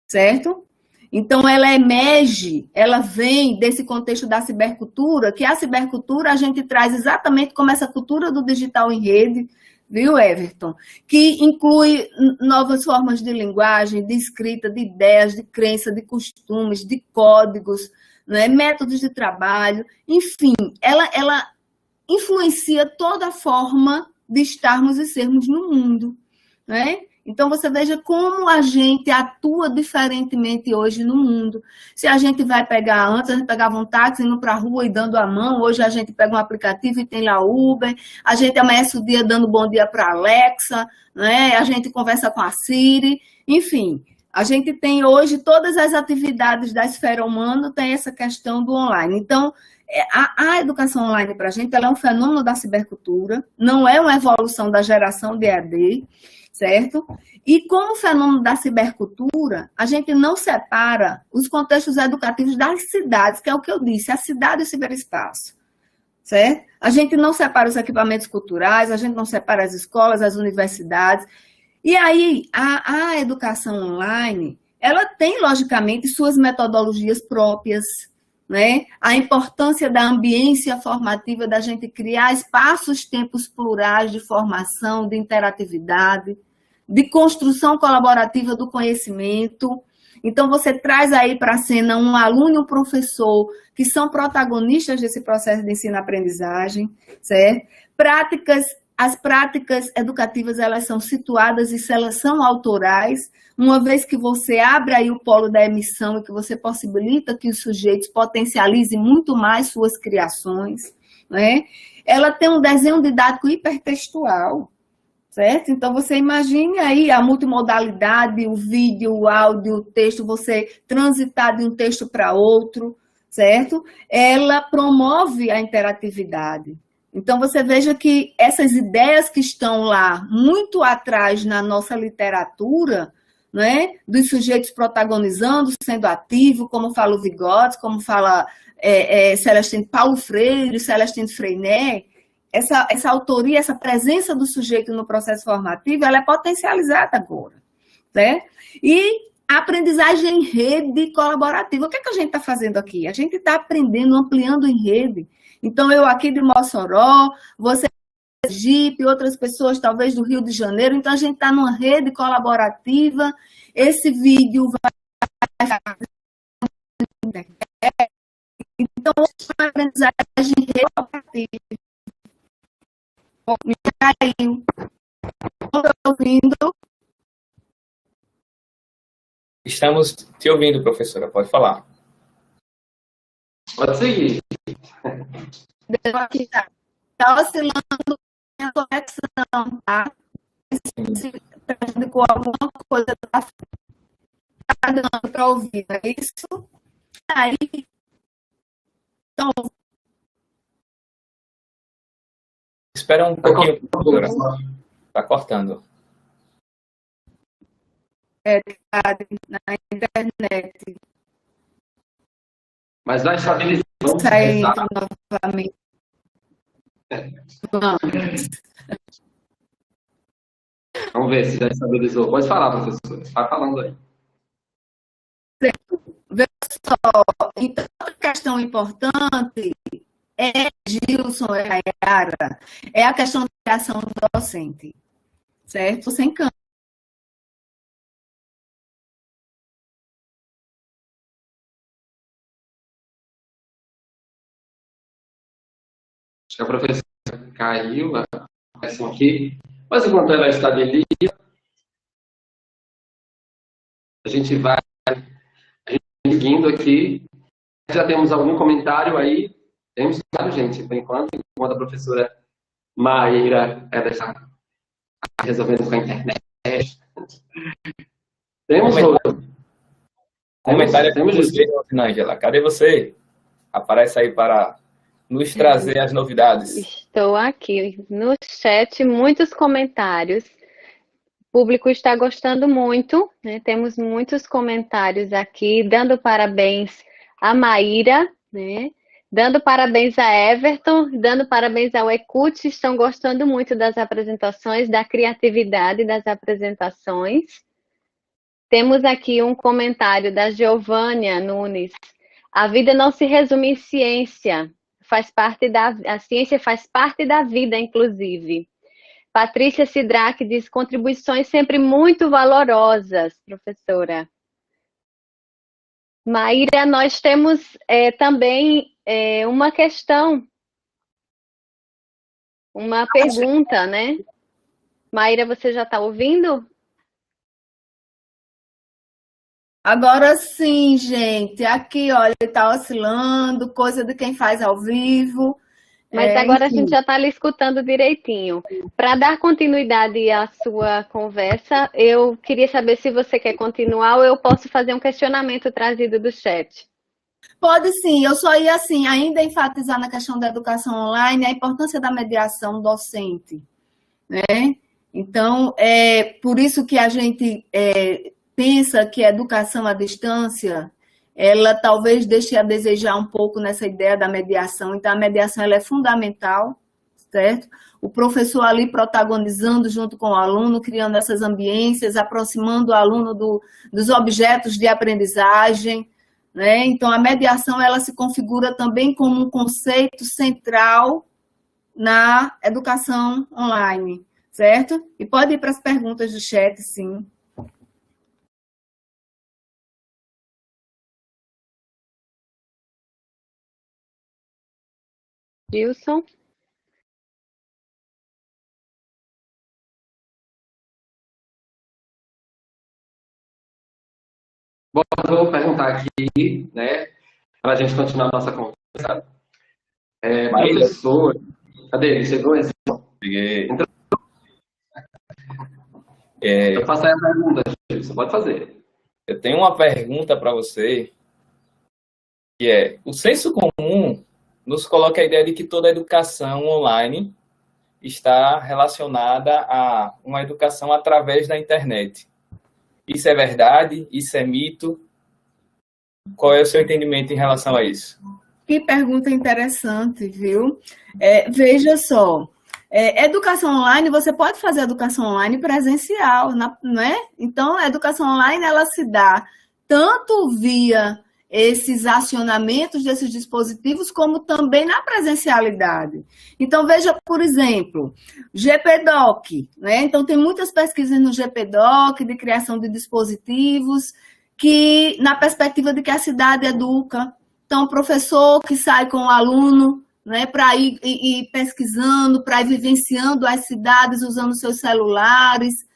certo? Então, ela emerge, ela vem desse contexto da cibercultura, que a cibercultura a gente traz exatamente como essa cultura do digital em rede, viu, Everton? Que inclui novas formas de linguagem, de escrita, de ideias, de crença, de costumes, de códigos, né? Métodos de trabalho, enfim, ela influencia toda a forma de estarmos e sermos no mundo, né? Então, você veja como a gente atua diferentemente hoje no mundo. Se a gente vai pegar, antes a gente pegava um táxi indo para a rua e dando a mão, hoje a gente pega um aplicativo e tem lá Uber, a gente amanhece o dia dando bom dia para a Alexa, né? A gente conversa com a Siri, enfim. A gente tem hoje todas as atividades da esfera humana, tem essa questão do online. Então, a educação online para a gente ela é um fenômeno da cibercultura, não é uma evolução da geração de EAD, certo? E como fenômeno da cibercultura, a gente não separa os contextos educativos das cidades, que é o que eu disse, a cidade e o ciberespaço, certo? A gente não separa os equipamentos culturais, a gente não separa as escolas, as universidades. E aí, a educação online, ela tem, logicamente, suas metodologias próprias, né? A importância da ambiência formativa, da gente criar espaços, tempos plurais de formação, de interatividade, de construção colaborativa do conhecimento. Então, você traz aí para a cena um aluno e um professor que são protagonistas desse processo de ensino-aprendizagem, certo? As práticas educativas, elas são situadas e elas são autorais, uma vez que você abre aí o polo da emissão e que você possibilita que os sujeitos potencializem muito mais suas criações, né? Ela tem um desenho didático hipertextual, certo? Então, você imagine aí a multimodalidade, o vídeo, o áudio, o texto, você transitar de um texto para outro, certo? Ela promove a interatividade. Então, você veja que essas ideias que estão lá muito atrás na nossa literatura, né, dos sujeitos protagonizando, sendo ativo, como fala o Vygotsky, como fala Paulo Freire, Celestino Freinet, essa autoria, essa presença do sujeito no processo formativo, ela é potencializada agora, né? E a aprendizagem em rede colaborativa. O que é que a gente está fazendo aqui? A gente está aprendendo, ampliando em rede. Então, eu aqui de Mossoró, você de Sergipe, outras pessoas talvez do Rio de Janeiro. Então, a gente está numa rede colaborativa. Esse vídeo vai... Então, uma aprendizagem em rede colaborativa. Me caiu. Estou ouvindo? Estamos te ouvindo, professora. Pode falar. Pode seguir. Está oscilando a conexão, tá? Se prejudicou alguma coisa, está dando para ouvir, é isso? Aí, então, Espera um pouquinho, professora. Está cortando. na internet, Mas vai estabilizar. Vamos sai começar. novamente. Vamos. Vamos ver se já estabilizou. Pode falar, professor. Está falando aí. Veja só, então, outra questão importante Gilson, a Yara, é a questão da criação docente, certo? Sem campo. Acho que a professora caiu, assim aqui. Mas enquanto ela estabiliza, a gente vai seguindo aqui. Já temos algum comentário aí? Temos, claro, gente, por enquanto a professora Maíra ela está resolvendo com a internet. Temos outro. Comentário Temos com você, Ângela. Cadê você? Aparece aí para nos trazer as novidades. Estou aqui no chat, muitos comentários. O público está gostando muito, né? Temos muitos comentários aqui, dando parabéns a Maíra, né? Dando parabéns a Everton, dando parabéns ao Ecute, estão gostando muito das apresentações, da criatividade das apresentações. Temos aqui um comentário da Giovânia Nunes. A vida não se resume em ciência, a ciência faz parte da vida, inclusive. Patrícia Sidraque diz, contribuições sempre muito valorosas, professora. Maíra, nós temos também uma questão, uma pergunta, né? Maíra, você já está ouvindo? Agora sim, gente. Aqui, olha, está oscilando, coisa de quem faz ao vivo. Mas agora a gente já está ali escutando direitinho. Para dar continuidade à sua conversa, eu queria saber se você quer continuar ou eu posso fazer um questionamento trazido do chat. Pode sim, eu só ia assim, ainda enfatizar na questão da educação online a importância da mediação docente, né? Então, é por isso que a gente pensa que a educação à distância, ela talvez deixe a desejar um pouco nessa ideia da mediação. Então, a mediação ela é fundamental, certo? O professor ali protagonizando junto com o aluno, criando essas ambiências, aproximando o aluno dos objetos de aprendizagem, né? Então, a mediação ela se configura também como um conceito central na educação online, certo? E pode ir para as perguntas do chat, sim. Gilson? Bom, eu vou perguntar aqui, né, para a gente continuar a nossa conversa. Professor, cadê ele? Chegou esse? Peguei. Então, eu faço aí a pergunta, Gilson, pode fazer. Eu tenho uma pergunta para você, que é, o senso comum nos coloca a ideia de que toda educação online está relacionada a uma educação através da internet. Isso é verdade? Isso é mito? Qual é o seu entendimento em relação a isso? Que pergunta interessante, viu? Veja só, educação online, você pode fazer educação online presencial, não é? Então, a educação online, ela se dá tanto via esses acionamentos desses dispositivos, como também na presencialidade. Então, veja, por exemplo, GPDoc, né? Então, tem muitas pesquisas no GPDoc de criação de dispositivos que, na perspectiva de que a cidade educa. Então, o professor que sai com o aluno, né, para ir pesquisando, para ir vivenciando as cidades usando seus celulares.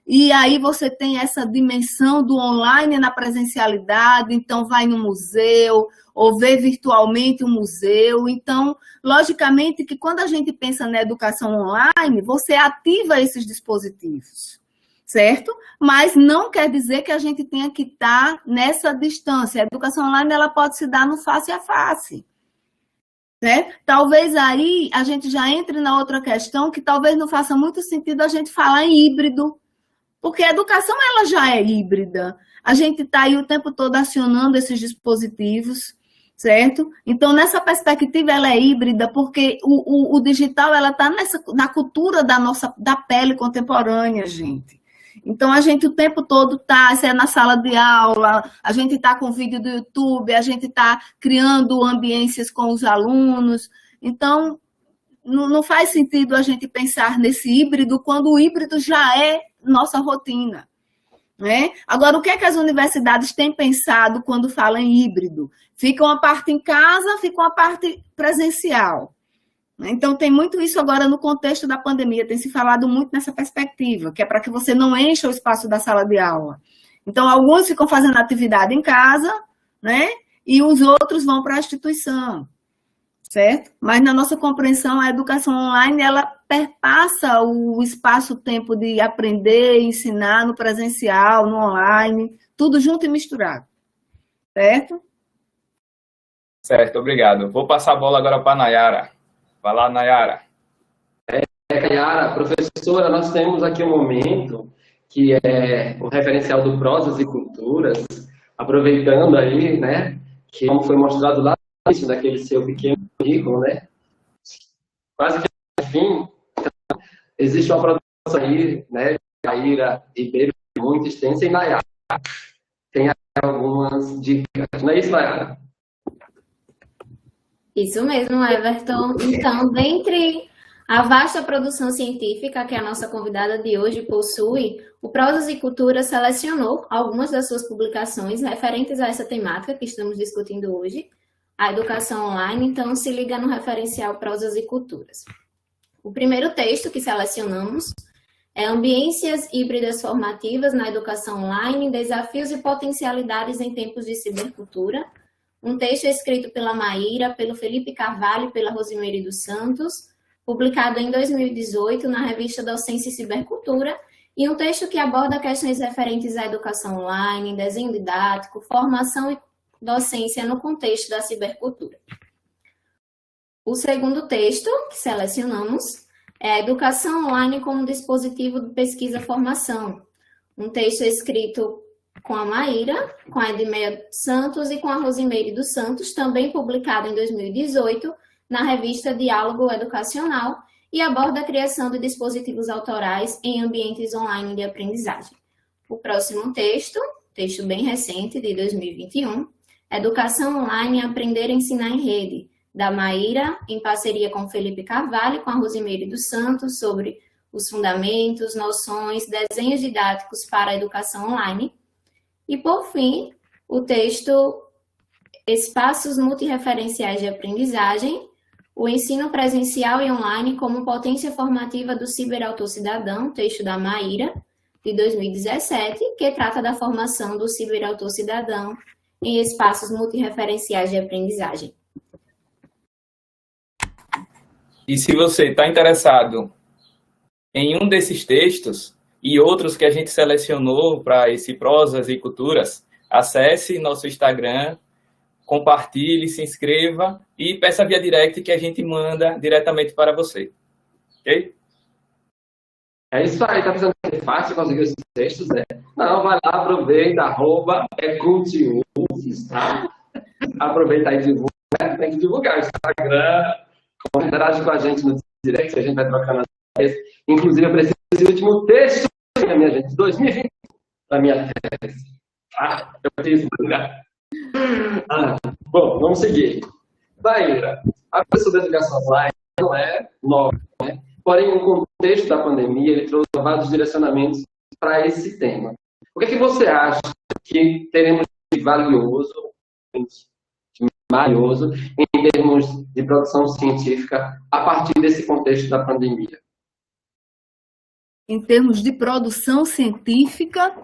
E aí você tem essa dimensão do online na presencialidade, então vai no museu, ou vê virtualmente o museu. Então, logicamente que quando a gente pensa na educação online, você ativa esses dispositivos, certo? Mas não quer dizer que a gente tenha que estar nessa distância. A educação online ela pode se dar no face a face. Né? Talvez aí a gente já entre na outra questão, que talvez não faça muito sentido a gente falar em híbrido, porque a educação ela já é híbrida. A gente está aí o tempo todo acionando esses dispositivos, certo? Então, nessa perspectiva, ela é híbrida, porque o digital ela está na cultura da pele contemporânea, gente. Então, a gente o tempo todo está, se é na sala de aula, a gente está com vídeo do YouTube, a gente está criando ambiências com os alunos. Então, não faz sentido a gente pensar nesse híbrido quando o híbrido já é nossa rotina, né? Agora, o que é que as universidades têm pensado quando falam em híbrido? Fica uma parte em casa, fica uma parte presencial. Então, tem muito isso agora no contexto da pandemia, tem se falado muito nessa perspectiva, que é para que você não encha o espaço da sala de aula. Então, alguns ficam fazendo atividade em casa, né? E os outros vão para a instituição. Certo? Mas na nossa compreensão, a educação online, ela perpassa o espaço-tempo de aprender, ensinar no presencial, no online, tudo junto e misturado. Certo? Certo, obrigado. Vou passar a bola agora para a Nayara. Vai lá, Nayara. Nayara, professora, nós temos aqui um momento que é o referencial do Prosas e Culturas, aproveitando aí, né, que como foi mostrado lá no início daquele seu pequeno currículo, né? Quase que no fim, existe uma produção aí, né? Maíra Ribeiro, muito extensa, e Nayara tem algumas dicas. Não é isso, Nayara? Isso mesmo, Everton. Então, dentre a vasta produção científica que a nossa convidada de hoje possui, o Prosas e Cultura selecionou algumas das suas publicações referentes a essa temática que estamos discutindo hoje, a educação online. Então, se liga no referencial Prosas e Culturas. O primeiro texto que selecionamos é Ambiências Híbridas Formativas na Educação Online, Desafios e Potencialidades em Tempos de Cibercultura. Um texto escrito pela Maíra, pelo Felipe Carvalho e pela Rosimeire dos Santos, publicado em 2018 na revista Docência e Cibercultura, e um texto que aborda questões referentes à educação online, desenho didático, formação e docência no contexto da cibercultura. O segundo texto que selecionamos é a Educação Online como Dispositivo de Pesquisa-Formação, um texto escrito com a Maíra, com a Edmeia Santos e com a Rosimeire dos Santos, também publicado em 2018 na revista Diálogo Educacional, e aborda a criação de dispositivos autorais em ambientes online de aprendizagem. O próximo texto bem recente, de 2021, Educação Online, Aprender e Ensinar em Rede, da Maíra, em parceria com Felipe Carvalho e com a Rosimeire dos Santos, sobre os fundamentos, noções, desenhos didáticos para a educação online. E, por fim, o texto Espaços Multirreferenciais de Aprendizagem, o ensino presencial e online como potência formativa do ciberautor cidadão, texto da Maíra, de 2017, que trata da formação do ciberautor cidadão em espaços multirreferenciais de aprendizagem. E se você está interessado em um desses textos e outros que a gente selecionou para esse Prosas e Culturas, acesse nosso Instagram, compartilhe, se inscreva e peça via direct que a gente manda diretamente para você. Ok? É isso aí, tá pensando que é fácil conseguir esses textos, né? Não, vai lá, aproveita, @cultiufs, tá? Aproveita e divulga, né? Tem que divulgar o Instagram, interage com a gente no direct, a gente vai trocando as ideias. Inclusive, eu preciso desse último texto, minha gente, de 2020, da minha tese. Ah, eu preciso divulgar. Bom, vamos seguir. Maíra, a questão da educação online não é nova, né? Porém, o contexto da pandemia, ele trouxe vários direcionamentos para esse tema. O que é que você acha que teremos de valioso em termos de produção científica a partir desse contexto da pandemia? Em termos de produção científica... O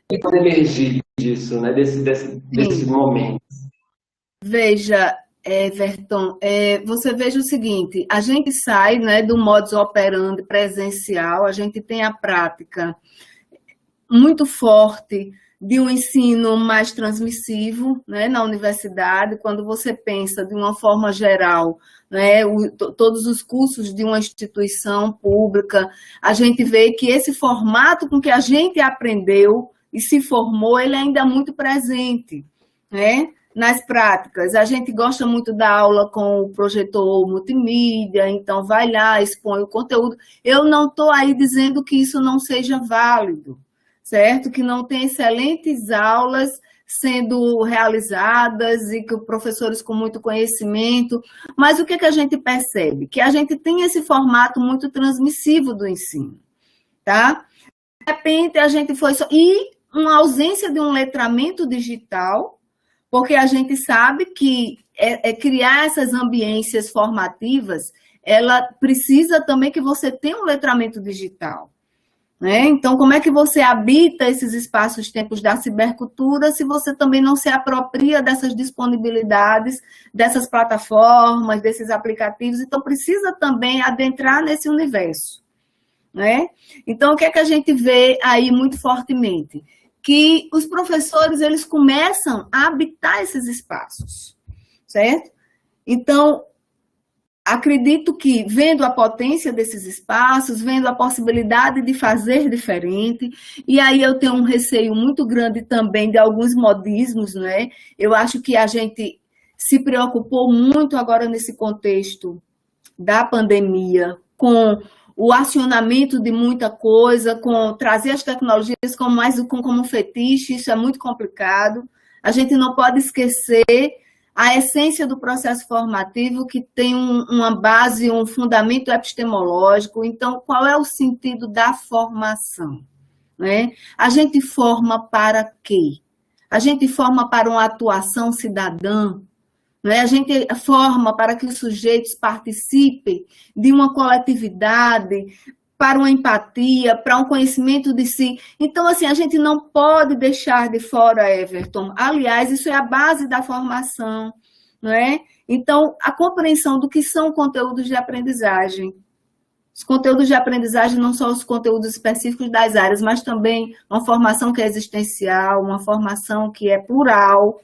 que pode emergir disso, né? Desses momentos? Veja, Everton, você veja o seguinte, a gente sai, né, do modus operandi presencial, a gente tem a prática muito forte de um ensino mais transmissivo, né, na universidade. Quando você pensa de uma forma geral, né, todos os cursos de uma instituição pública, a gente vê que esse formato com que a gente aprendeu e se formou, ele ainda é muito presente, né? Nas práticas. A gente gosta muito da aula com o projetor multimídia, então vai lá, expõe o conteúdo. Eu não estou aí dizendo que isso não seja válido, certo? Que não tem excelentes aulas sendo realizadas e que professores com muito conhecimento, mas o que a gente percebe? Que a gente tem esse formato muito transmissivo do ensino, tá? De repente a gente foi... E uma ausência de um letramento digital, porque a gente sabe que criar essas ambiências formativas, ela precisa também que você tenha um letramento digital, né? Então, como é que você habita esses espaços-tempos da cibercultura se você também não se apropria dessas disponibilidades, dessas plataformas, desses aplicativos? Então, precisa também adentrar nesse universo, né? Então, o que é que a gente vê aí muito fortemente? Que os professores, eles começam a habitar esses espaços, certo? Então, acredito que, vendo a potência desses espaços, vendo a possibilidade de fazer diferente, e aí eu tenho um receio muito grande também de alguns modismos, né? Eu acho que a gente se preocupou muito agora nesse contexto da pandemia, com o acionamento de muita coisa, com trazer as tecnologias como fetiche, isso é muito complicado. A gente não pode esquecer a essência do processo formativo, que tem uma base, um fundamento epistemológico. Então, qual é o sentido da formação? Né? A gente forma para quê? A gente forma para uma atuação cidadã, né? A gente forma para que os sujeitos participem de uma coletividade, para uma empatia, para um conhecimento de si. Então, assim, a gente não pode deixar de fora, Everton. Aliás, isso é a base da formação, não é? Então, a compreensão do que são conteúdos de aprendizagem. Os conteúdos de aprendizagem não são os conteúdos específicos das áreas, mas também uma formação que é existencial, uma formação que é plural,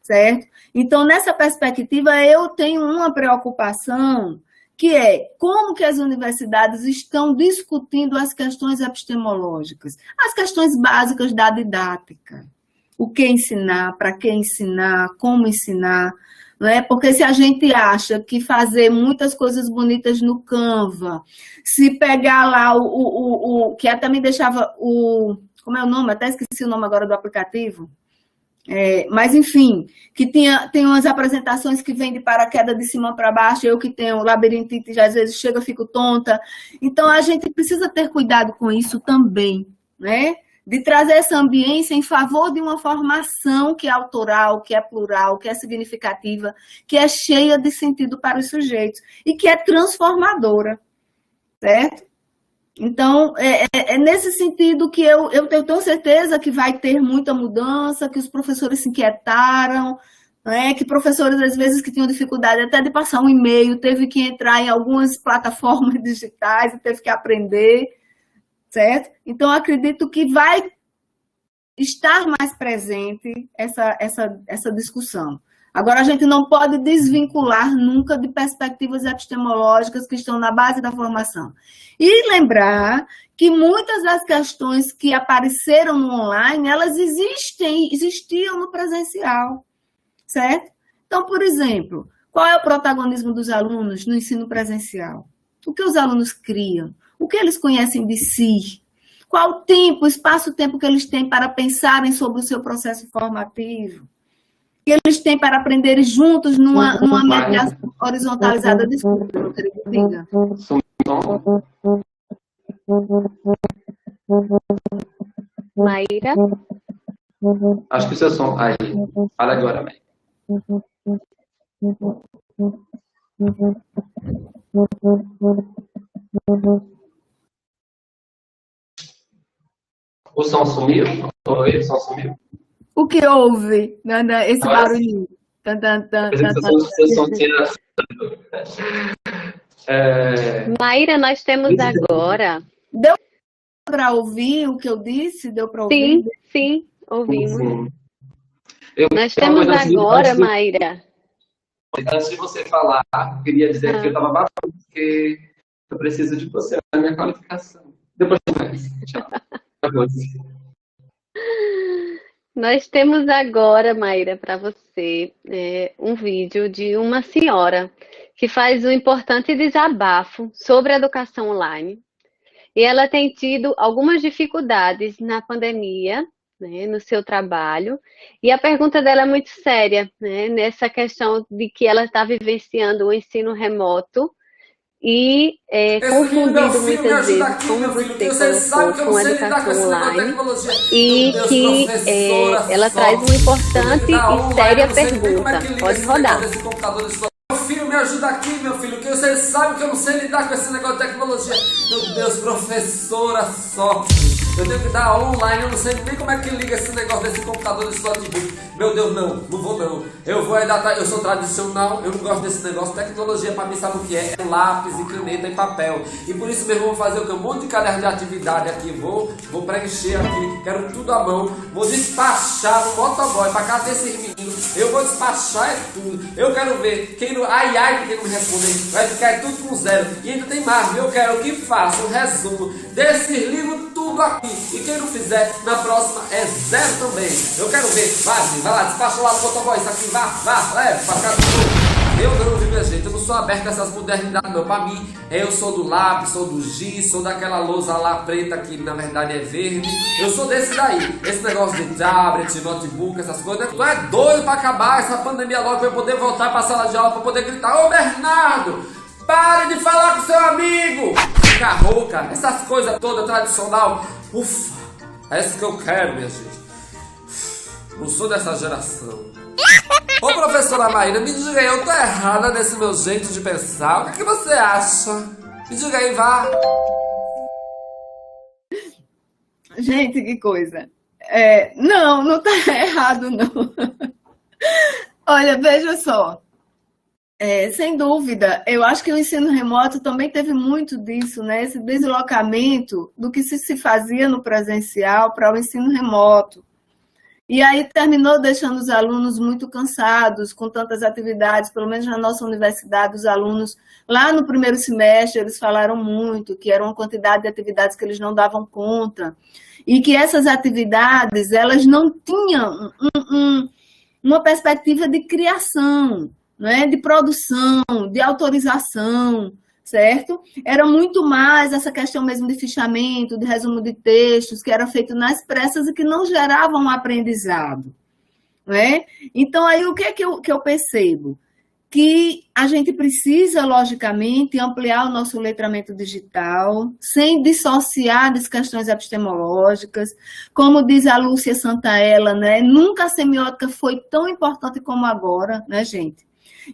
certo? Então, nessa perspectiva, eu tenho uma preocupação, que é como que as universidades estão discutindo as questões epistemológicas, as questões básicas da didática. O que ensinar, para que ensinar, como ensinar, não é? Porque se a gente acha que fazer muitas coisas bonitas no Canva, se pegar lá que até me deixava como é o nome? Até esqueci o nome agora do aplicativo. Mas, enfim, que tem umas apresentações que vêm de paraquedas de cima para baixo, eu que tenho labirintite, já às vezes chego e fico tonta. Então, a gente precisa ter cuidado com isso também, né? De trazer essa ambiência em favor de uma formação que é autoral, que é plural, que é significativa, que é cheia de sentido para os sujeitos e que é transformadora, certo? Então, é nesse sentido que eu tenho certeza que vai ter muita mudança, que os professores se inquietaram, né? Que professores, às vezes, que tinham dificuldade até de passar um e-mail, teve que entrar em algumas plataformas digitais e teve que aprender, certo? Então, acredito que vai estar mais presente essa discussão. Agora, a gente não pode desvincular nunca de perspectivas epistemológicas que estão na base da formação. E lembrar que muitas das questões que apareceram no online, elas existiam no presencial, certo? Então, por exemplo, qual é o protagonismo dos alunos no ensino presencial? O que os alunos criam? O que eles conhecem de si? Qual o tempo, o espaço-tempo que eles têm para pensarem sobre o seu processo formativo? Que eles têm para aprenderem juntos numa mediação horizontalizada. Desculpa, Rodrigo, diga. Maíra? Acho que o seu som... Aí, fala agora, Maíra. O som sumiu? Oi, o som sumiu? O que houve? Esse barulhinho. Maíra, nós temos agora... Deu para ouvir o que eu disse? Deu para ouvir? Sim, ouvimos. Sim. Nós temos agora, Maíra... Antes de você falar, eu queria dizer que eu estava babando, porque eu preciso de você, na minha qualificação. Depois mais. Tchau. Nós temos agora, Maíra, para você, um vídeo de uma senhora que faz um importante desabafo sobre a educação online. E ela tem tido algumas dificuldades na pandemia, né, no seu trabalho. E a pergunta dela é muito séria, né, nessa questão de que ela está vivenciando o ensino remoto e confundido muitas vezes, como você colocou, com a educação online, e que ela traz uma importante e séria pergunta. Pode rodar. Meu filho, me ajuda aqui, meu filho, que você sabe que eu não sei lidar com esse negócio de tecnologia. Meu Deus, professora, só. Eu tenho que dar online, eu não sei nem como é que liga esse negócio desse computador, desse notebook. Meu Deus, não vou não. Eu sou tradicional, eu não gosto desse negócio. Tecnologia pra mim sabe o que é? É lápis e caneta e papel. E por isso mesmo eu vou fazer o que? Um monte de caderno de atividade aqui. Vou preencher aqui, quero tudo à mão. Vou despachar no motoboy pra cá ter esses meninos. Eu vou despachar tudo. Eu quero ver quem não. Ai, quem não me responde aí. Vai ficar tudo com zero. E ainda tem mais, eu quero que faça um resumo desses livros tudo aqui. E quem não fizer, na próxima é 0 também. Eu quero ver. Vai lá, despacha lá no motoboy. Isso aqui, vá, leve pra casa. Eu não, viu, minha gente? Eu não sou aberto a essas modernidades, não. Pra mim, eu sou do lápis, sou do giz, sou daquela lousa lá preta que na verdade é verde. Eu sou desse daí. Esse negócio de tablet, notebook, essas coisas. Tu é doido pra acabar essa pandemia logo pra eu poder voltar pra sala de aula, pra poder gritar: ô Bernardo, pare de falar com seu amigo! Ficar rouca, essas coisas todas tradicional. Ufa, é isso que eu quero, minha gente. Não sou dessa geração. Ô professora Maíra, me diga aí, eu tô errada nesse meu jeito de pensar? O que é que você acha? Me diga aí, vá. Gente, que coisa. Não tá errado, não. Olha, veja só. Sem dúvida, eu acho que o ensino remoto também teve muito disso, né? Esse deslocamento do que se fazia no presencial para o ensino remoto. E aí terminou deixando os alunos muito cansados, com tantas atividades, pelo menos na nossa universidade, os alunos, lá no primeiro semestre, eles falaram muito, que era uma quantidade de atividades que eles não davam conta, e que essas atividades, elas não tinham uma perspectiva de criação, né, de produção, de autorização, certo? Era muito mais essa questão mesmo de fichamento, de resumo de textos, que era feito nas pressas e que não geravam aprendizado, né? Então, aí o que é que eu percebo? Que a gente precisa, logicamente, ampliar o nosso letramento digital, sem dissociar das questões epistemológicas. Como diz a Lúcia Santaella, né? Nunca a semiótica foi tão importante como agora, né, gente?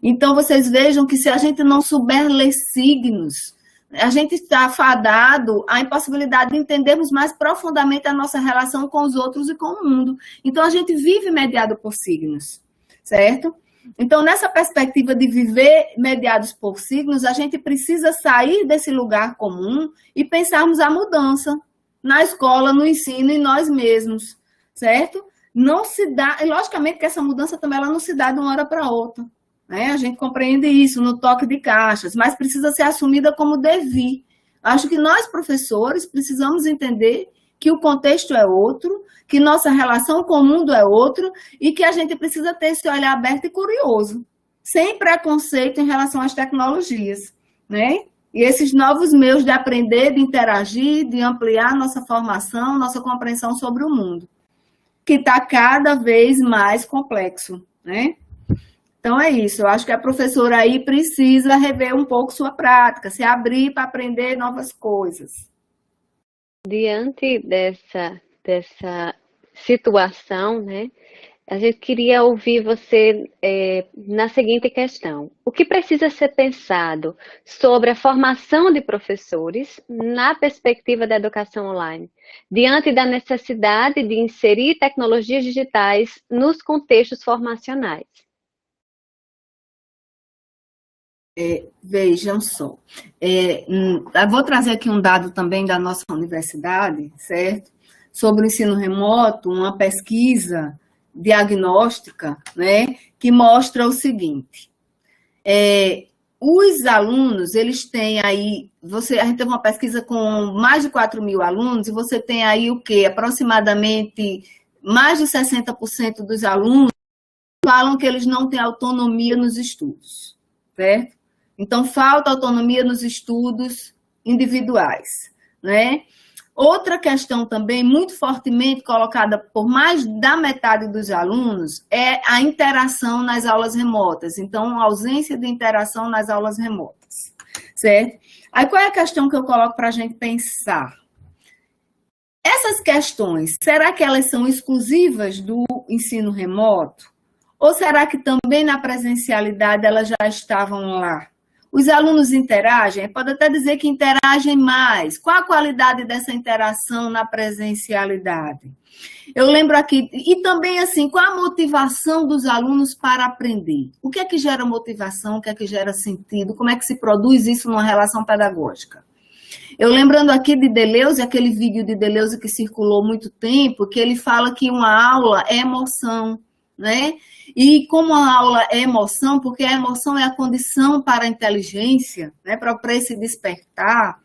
Então, vocês vejam que se a gente não souber ler signos, a gente está fadado à impossibilidade de entendermos mais profundamente a nossa relação com os outros e com o mundo. Então, a gente vive mediado por signos, certo? Então, nessa perspectiva de viver mediados por signos, a gente precisa sair desse lugar comum e pensarmos a mudança na escola, no ensino e nós mesmos, certo? Não se dá, e logicamente que essa mudança também ela não se dá de uma hora para outra. Né? A gente compreende isso no toque de caixas, mas precisa ser assumida como devir. Acho que nós, professores, precisamos entender que o contexto é outro, que nossa relação com o mundo é outro e que a gente precisa ter esse olhar aberto e curioso, sem preconceito em relação às tecnologias. Né? E esses novos meios de aprender, de interagir, de ampliar nossa formação, nossa compreensão sobre o mundo, que está cada vez mais complexo, né? Então, é isso. Eu acho que a professora aí precisa rever um pouco sua prática, se abrir para aprender novas coisas. Diante dessa situação, né, a gente queria ouvir você na seguinte questão. O que precisa ser pensado sobre a formação de professores na perspectiva da educação online, diante da necessidade de inserir tecnologias digitais nos contextos formacionais? Vejam só, eu vou trazer aqui um dado também da nossa universidade, certo? Sobre o ensino remoto, uma pesquisa diagnóstica, né, que mostra o seguinte, os alunos, eles têm aí, a gente teve uma pesquisa com mais de 4.000 alunos, e você tem aí o quê? Aproximadamente mais de 60% dos alunos falam que eles não têm autonomia nos estudos, certo? Então, falta autonomia nos estudos individuais, né? Outra questão também muito fortemente colocada por mais da metade dos alunos é a interação nas aulas remotas. Então, a ausência de interação nas aulas remotas, certo? Aí, qual é a questão que eu coloco para a gente pensar? Essas questões, será que elas são exclusivas do ensino remoto? Ou será que também na presencialidade elas já estavam lá? Os alunos interagem? Pode até dizer que interagem mais. Qual a qualidade dessa interação na presencialidade? Eu lembro aqui, e também assim, qual a motivação dos alunos para aprender? O que é que gera motivação? O que é que gera sentido? Como é que se produz isso numa relação pedagógica? Eu lembrando aqui de Deleuze, aquele vídeo de Deleuze que circulou muito tempo, que ele fala que uma aula é emoção, né? E como a aula é emoção, porque a emoção é a condição para a inteligência, né? Para esse despertar,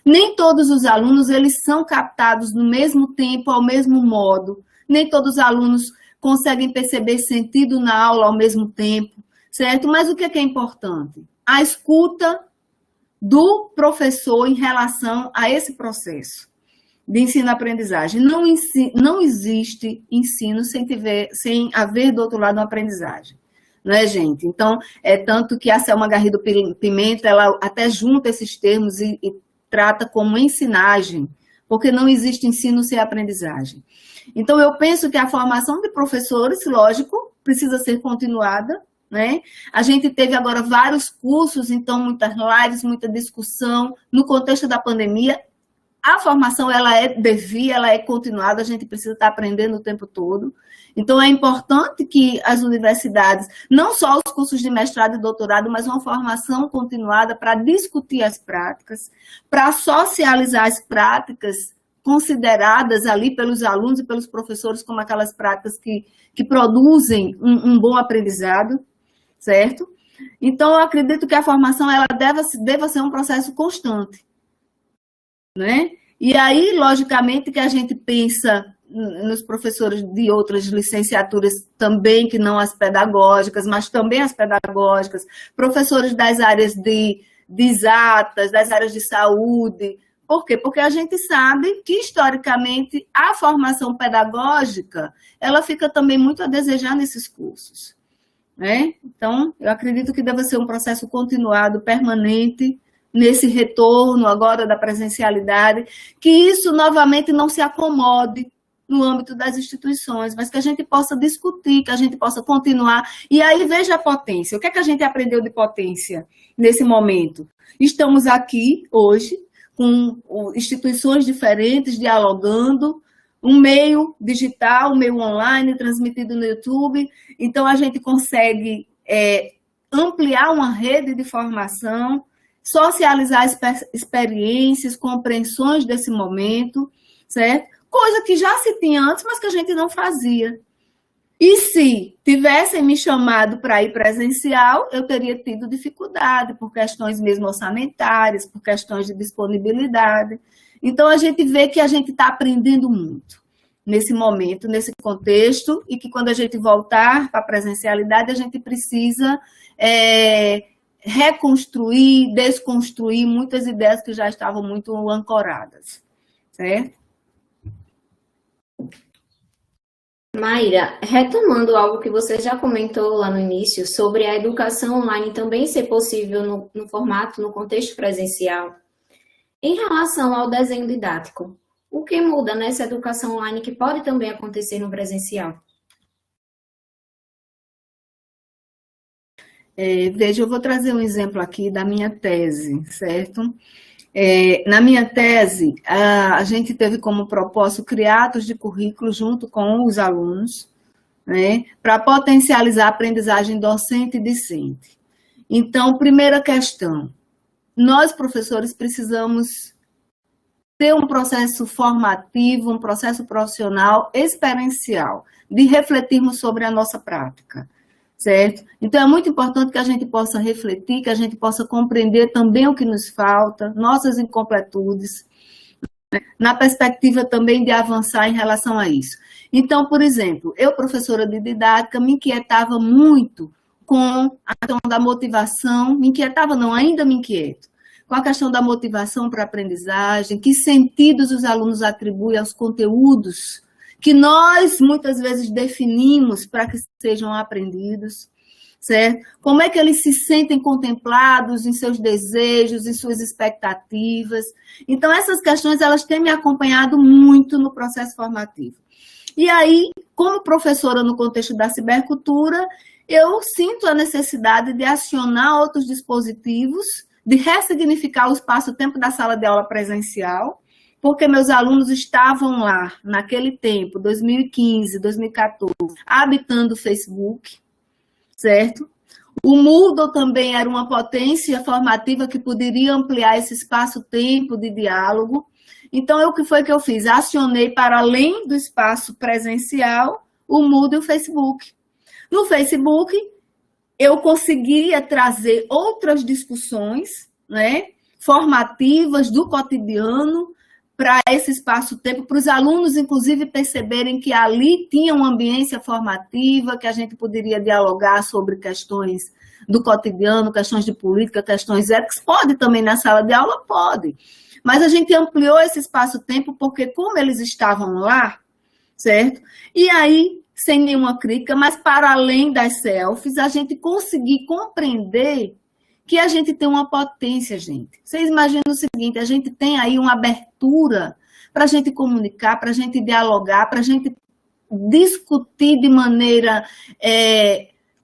Nem todos os alunos eles são captados no mesmo tempo, ao mesmo modo. Nem todos os alunos conseguem perceber sentido na aula ao mesmo tempo, certo? Mas o que é importante? A escuta do professor em relação a esse processo de ensino-aprendizagem. Não existe ensino sem haver do outro lado uma aprendizagem. Não é, gente? Então, é tanto que a Selma Garrido Pimenta, ela até junta esses termos e trata como ensinagem, porque não existe ensino sem aprendizagem. Então, eu penso que a formação de professores, lógico, precisa ser continuada, né? A gente teve agora vários cursos, então muitas lives, muita discussão no contexto da pandemia. A formação, ela é devia, ela é continuada, a gente precisa estar aprendendo o tempo todo. Então, é importante que as universidades, não só os cursos de mestrado e doutorado, mas uma formação continuada para discutir as práticas, para socializar as práticas consideradas ali pelos alunos e pelos professores como aquelas práticas que produzem um bom aprendizado, certo? Então, eu acredito que a formação ela deva ser um processo constante, né? E aí, logicamente, que a gente pensa nos professores de outras licenciaturas também, que não as pedagógicas, mas também as pedagógicas, professores das áreas de exatas, das áreas de saúde. Por quê? Porque a gente sabe que, historicamente, a formação pedagógica, ela fica também muito a desejar nesses cursos, né? Então, eu acredito que deve ser um processo continuado, permanente, nesse retorno agora da presencialidade, que isso novamente não se acomode no âmbito das instituições, mas que a gente possa discutir, que a gente possa continuar. E aí veja a potência. O que é que a gente aprendeu de potência nesse momento? Estamos aqui hoje com instituições diferentes dialogando, um meio digital, um meio online, transmitido no YouTube. Então, a gente consegue ampliar uma rede de formação, socializar experiências, compreensões desse momento, certo? Coisa que já se tinha antes, mas que a gente não fazia. E se tivessem me chamado para ir presencial, eu teria tido dificuldade, por questões mesmo orçamentárias, por questões de disponibilidade. Então, a gente vê que a gente está aprendendo muito nesse momento, nesse contexto, e que quando a gente voltar para a presencialidade, a gente precisa reconstruir, desconstruir muitas ideias que já estavam muito ancoradas, certo? Maíra, retomando algo que você já comentou lá no início, sobre a educação online também ser possível no formato, no contexto presencial, em relação ao desenho didático, o que muda nessa educação online que pode também acontecer no presencial? Veja, eu vou trazer um exemplo aqui da minha tese, certo? Na minha tese, a gente teve como propósito criar atos de currículo junto com os alunos, né, para potencializar a aprendizagem docente e discente. Então, primeira questão, nós, professores, precisamos ter um processo formativo, um processo profissional experiencial, de refletirmos sobre a nossa prática. Certo? Então, é muito importante que a gente possa refletir, que a gente possa compreender também o que nos falta, nossas incompletudes, né? Na perspectiva também de avançar em relação a isso. Então, por exemplo, eu, professora de didática, me inquietava muito com a questão da motivação, ainda me inquieto, com a questão da motivação para a aprendizagem, que sentidos os alunos atribuem aos conteúdos que nós, muitas vezes, definimos para que sejam aprendidos, certo? Como é que eles se sentem contemplados em seus desejos, em suas expectativas. Então, essas questões, elas têm me acompanhado muito no processo formativo. E aí, como professora no contexto da cibercultura, eu sinto a necessidade de acionar outros dispositivos, de ressignificar o espaço-tempo da sala de aula presencial, porque meus alunos estavam lá, naquele tempo, 2015, 2014, habitando o Facebook, certo? O Moodle também era uma potência formativa que poderia ampliar esse espaço-tempo de diálogo. Então, o que foi que eu fiz? Acionei, para além do espaço presencial, o Moodle e o Facebook. No Facebook, eu conseguia trazer outras discussões, né? formativas do cotidiano para esse espaço-tempo, para os alunos, inclusive, perceberem que ali tinha uma ambiência formativa, que a gente poderia dialogar sobre questões do cotidiano, questões de política, questões éticas. Pode também na sala de aula? Pode. Mas a gente ampliou esse espaço-tempo porque, como eles estavam lá, certo? E aí, sem nenhuma crítica, mas para além das selfies, a gente conseguir compreender que a gente tem uma potência, gente. Vocês imaginam o seguinte, a gente tem aí uma abertura para a gente comunicar, para a gente dialogar, para a gente discutir de maneira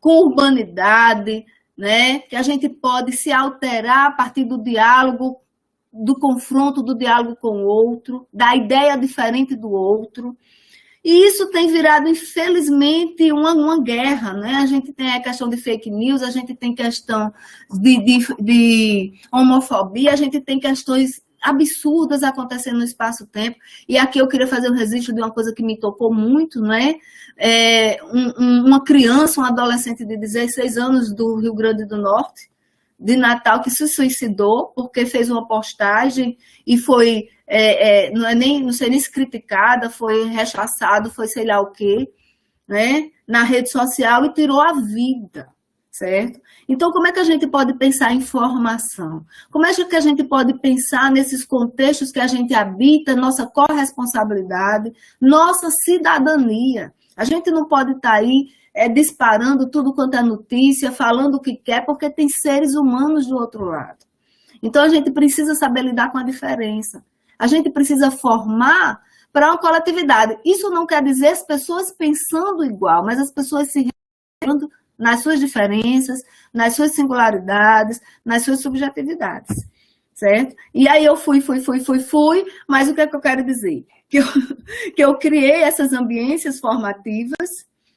com urbanidade, né? Que a gente pode se alterar a partir do diálogo, do confronto, do diálogo com o outro, da ideia diferente do outro. E isso tem virado, infelizmente, uma guerra, né? A gente tem a questão de fake news, a gente tem questão de homofobia, a gente tem questões absurdas acontecendo no espaço-tempo. E aqui eu queria fazer um registro de uma coisa que me tocou muito, né? Uma criança, um adolescente de 16 anos do Rio Grande do Norte, de Natal, que se suicidou porque fez uma postagem e foi... não sei nem se criticada, foi rechaçado, foi sei lá o quê, né, na rede social e tirou a vida, certo? Então, como é que a gente pode pensar em formação? Como é que a gente pode pensar nesses contextos que a gente habita, nossa corresponsabilidade, nossa cidadania? A gente não pode estar aí disparando tudo quanto é notícia, falando o que quer, porque tem seres humanos do outro lado. Então, a gente precisa saber lidar com a diferença. A gente precisa formar para uma coletividade. Isso não quer dizer as pessoas pensando igual, mas as pessoas se respeitando nas suas diferenças, nas suas singularidades, nas suas subjetividades, certo? E aí eu fui, mas o que é que eu quero dizer? Que eu criei essas ambiências formativas,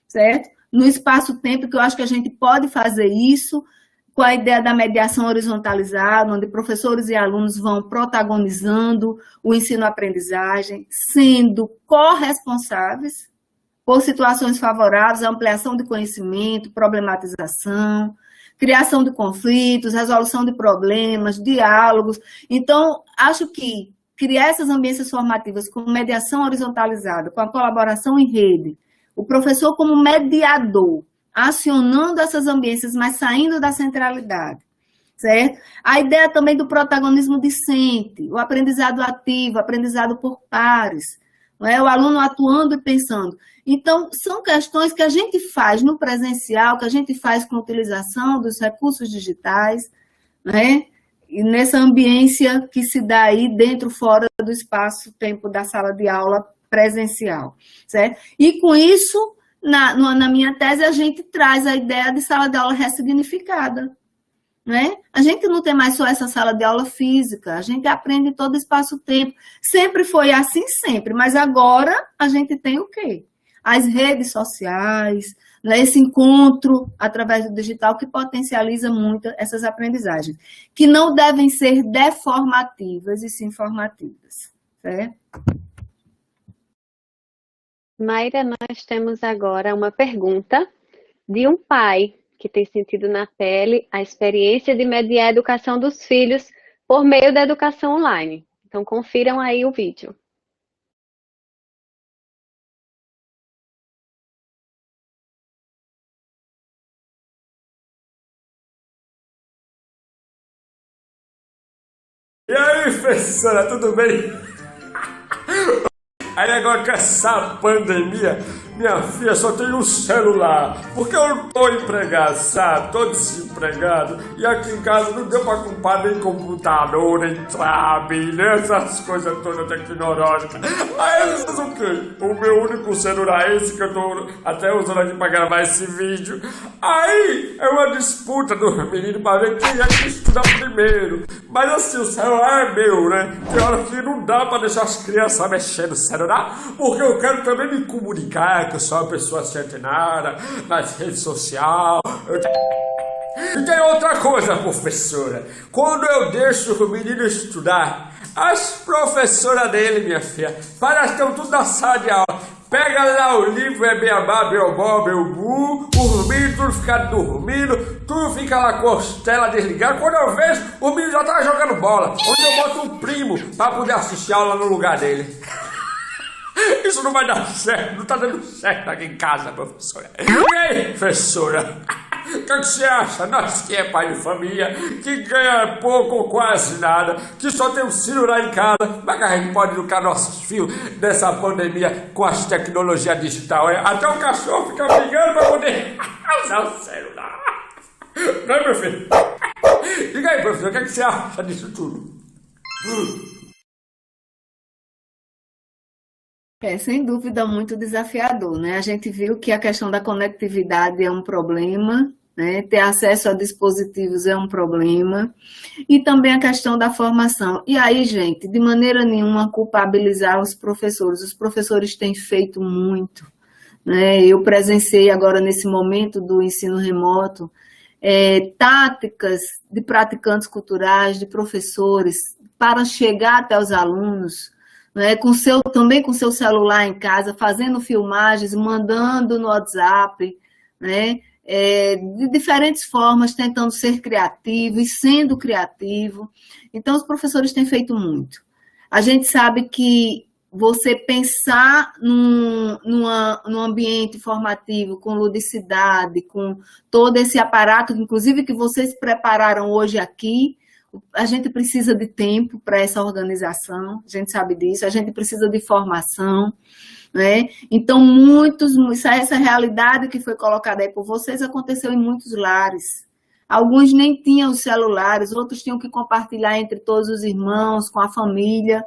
certo? No espaço-tempo, que eu acho que a gente pode fazer isso, com a ideia da mediação horizontalizada, onde professores e alunos vão protagonizando o ensino-aprendizagem, sendo corresponsáveis por situações favoráveis à ampliação de conhecimento, problematização, criação de conflitos, resolução de problemas, diálogos. Então, acho que criar essas ambiências formativas com mediação horizontalizada, com a colaboração em rede, o professor como mediador, acionando essas ambiências, mas saindo da centralidade, certo? A ideia também do protagonismo discente, o aprendizado ativo, aprendizado por pares, não é? O aluno atuando e pensando. Então, são questões que a gente faz no presencial, que a gente faz com a utilização dos recursos digitais, né? E nessa ambiência que se dá aí dentro, fora do espaço-tempo da sala de aula presencial, certo? E com isso, na minha tese, a gente traz a ideia de sala de aula ressignificada, né? A gente não tem mais só essa sala de aula física, a gente aprende todo espaço-tempo. Sempre foi assim, sempre, mas agora a gente tem o quê? As redes sociais, né? Esse encontro através do digital que potencializa muito essas aprendizagens, que não devem ser deformativas e sim formativas, certo? Mayra, nós temos agora uma pergunta de um pai que tem sentido na pele a experiência de mediar a educação dos filhos por meio da educação online. Então, confiram aí o vídeo. E aí, professora, tudo bem? Aí agora com essa pandemia, minha filha só tem um celular, porque eu não tô empregado, sabe? Tô desempregado, e aqui em casa não deu pra comprar nem computador, nem tablet, nem essas coisas todas tecnológicas. Aí eles fazem o quê? O meu único celular é esse que eu tô até usando aqui pra gravar esse vídeo. Aí é uma disputa do menino pra ver quem é que estuda primeiro. Mas assim, o celular é meu, né? Tem hora que não dá pra deixar as crianças mexendo no celular, porque eu quero também me comunicar, que eu sou uma pessoa centenária, nas redes sociais. E tem outra coisa, professora. Quando eu deixo o menino estudar, as professoras dele, minha filha, parece que estão tudo na sala de aula. Pega lá o livro, é beabá, beobó, beobu, os milhos tudo fica dormindo, tudo fica lá com a costela desligada. Quando eu vejo, o milho já tá jogando bola. Onde eu boto um primo pra poder assistir aula no lugar dele. Isso não vai dar certo, não tá dando certo aqui em casa, professora. E aí, professora? O que você acha? Nós que é pai de família, que ganha pouco ou quase nada, que só tem um filho lá em casa, mas que a gente pode educar nossos filhos nessa pandemia com as tecnologias digitais. Até o cachorro fica brigando pra poder usar o celular. Não é, meu filho? Diga aí, professor, o que você acha disso tudo? É, sem dúvida, muito desafiador, né? A gente viu que a questão da conectividade é um problema, né? Ter acesso a dispositivos é um problema, e também a questão da formação. E aí, gente, de maneira nenhuma culpabilizar os professores têm feito muito, né? Eu presenciei agora, nesse momento do ensino remoto, táticas de praticantes culturais, de professores, para chegar até os alunos, né, também com seu celular em casa, fazendo filmagens, mandando no WhatsApp, né, de diferentes formas, tentando ser criativo e sendo criativo. Então, os professores têm feito muito. A gente sabe que você pensar num ambiente formativo, com ludicidade, com todo esse aparato, inclusive que vocês prepararam hoje aqui, a gente precisa de tempo para essa organização, a gente sabe disso, a gente precisa de formação, né? Então, essa realidade que foi colocada aí por vocês aconteceu em muitos lares. Alguns nem tinham os celulares, outros tinham que compartilhar entre todos os irmãos, com a família,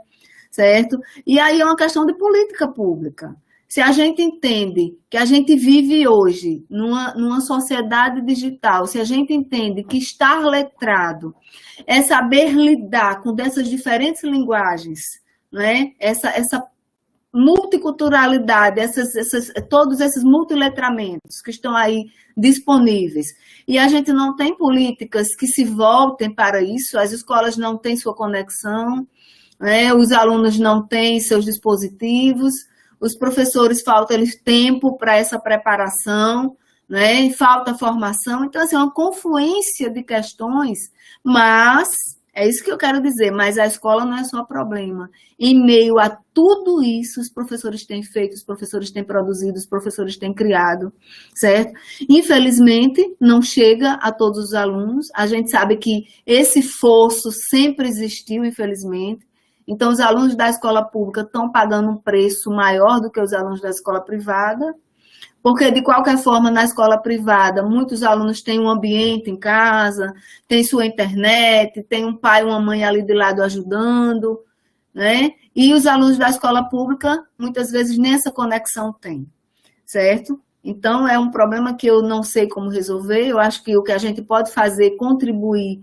certo? E aí é uma questão de política pública. Se a gente entende que a gente vive hoje numa sociedade digital, se a gente entende que estar letrado é saber lidar com dessas diferentes linguagens, né? Essa multiculturalidade, todos esses multiletramentos que estão aí disponíveis, e a gente não tem políticas que se voltem para isso, as escolas não têm sua conexão, né? Os alunos não têm seus dispositivos, os professores falta-lhes tempo para essa preparação, né? Falta formação. Então, assim, é uma confluência de questões, mas, é isso que eu quero dizer, mas a escola não é só problema. Em meio a tudo isso, os professores têm feito, os professores têm produzido, os professores têm criado, certo? Infelizmente, não chega a todos os alunos. A gente sabe que esse fosso sempre existiu, infelizmente. Então, os alunos da escola pública estão pagando um preço maior do que os alunos da escola privada, porque, de qualquer forma, na escola privada, muitos alunos têm um ambiente em casa, têm sua internet, tem um pai e uma mãe ali de lado ajudando, né? E os alunos da escola pública, muitas vezes, nem essa conexão têm, certo? Então, é um problema que eu não sei como resolver. Eu acho que o que a gente pode fazer, contribuir,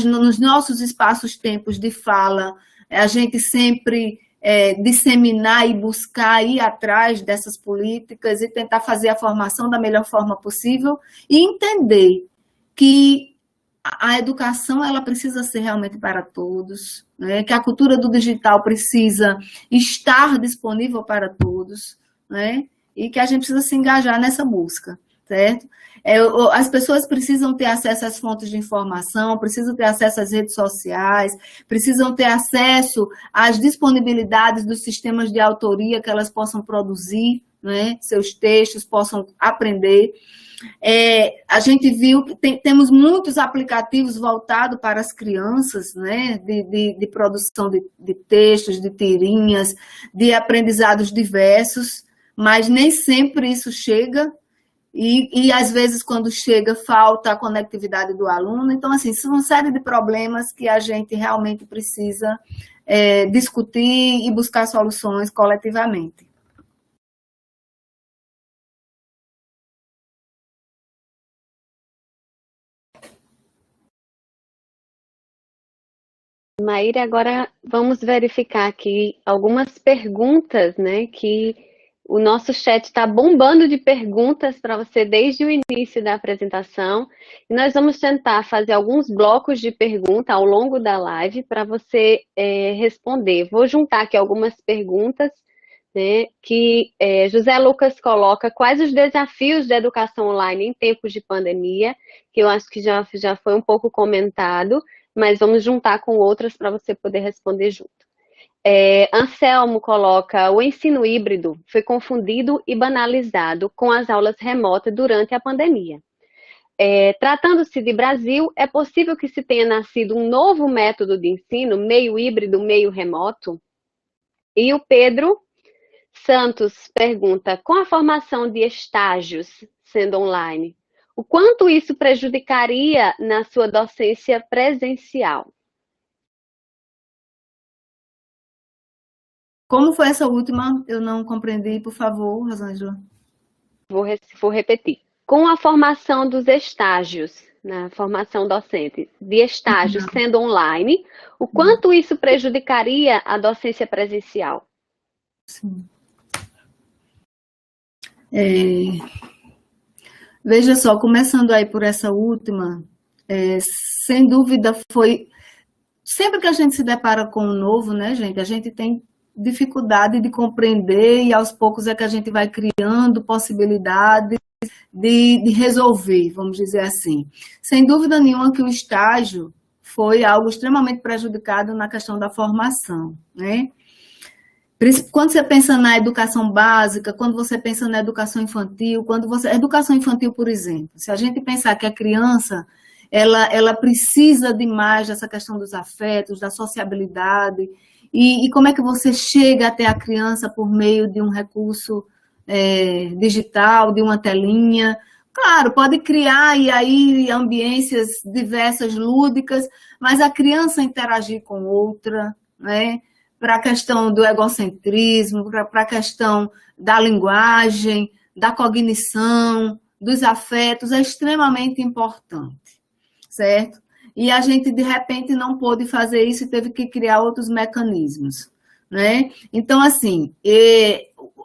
nos nossos espaços-tempos de fala, a gente sempre disseminar e buscar, ir atrás dessas políticas e tentar fazer a formação da melhor forma possível e entender que a educação ela precisa ser realmente para todos, né? Que a cultura do digital precisa estar disponível para todos, né? E que a gente precisa se engajar nessa busca, certo? As pessoas precisam ter acesso às fontes de informação, precisam ter acesso às redes sociais, precisam ter acesso às disponibilidades dos sistemas de autoria que elas possam produzir, né, seus textos, possam aprender. A gente viu que temos muitos aplicativos voltados para as crianças, né, de produção de textos, de tirinhas, de aprendizados diversos, mas nem sempre isso chega. E, às vezes, quando chega, falta a conectividade do aluno. Então, assim, são uma série de problemas que a gente realmente precisa discutir e buscar soluções coletivamente. Maíra, agora vamos verificar aqui algumas perguntas, né, que o nosso chat está bombando de perguntas para você desde o início da apresentação. E nós vamos tentar fazer alguns blocos de pergunta ao longo da live para você responder. Vou juntar aqui algumas perguntas né, que José Lucas coloca quais os desafios da educação online em tempos de pandemia, que eu acho que já foi um pouco comentado, mas vamos juntar com outras para você poder responder junto. Anselmo coloca: o ensino híbrido foi confundido e banalizado com as aulas remotas durante a pandemia. Tratando-se de Brasil, é possível que se tenha nascido um novo método de ensino, meio híbrido, meio remoto? E o Pedro Santos pergunta: com a formação de estágios sendo online, o quanto isso prejudicaria na sua docência presencial? Como foi essa última? Eu não compreendi, por favor, Rosângela. Vou repetir. Com a formação dos estágios, na formação docente, de estágios sendo online, o quanto isso prejudicaria a docência presencial? Sim. Veja só, começando aí por essa última, sem dúvida foi... Sempre que a gente se depara com o novo, né, gente, a gente tem dificuldade de compreender e aos poucos é que a gente vai criando possibilidades de resolver, vamos dizer assim. Sem dúvida nenhuma que o estágio foi algo extremamente prejudicado na questão da formação, né? Quando você pensa na educação básica, quando você pensa na educação infantil, educação infantil, por exemplo, se a gente pensar que a criança ela precisa de mais dessa questão dos afetos, da sociabilidade, e como é que você chega até a criança por meio de um recurso digital, de uma telinha? Claro, pode criar e aí ambiências diversas, lúdicas, mas a criança interagir com outra, né? Para a questão do egocentrismo, para a questão da linguagem, da cognição, dos afetos, é extremamente importante, certo? E a gente, de repente, não pôde fazer isso e teve que criar outros mecanismos, né? Então, assim,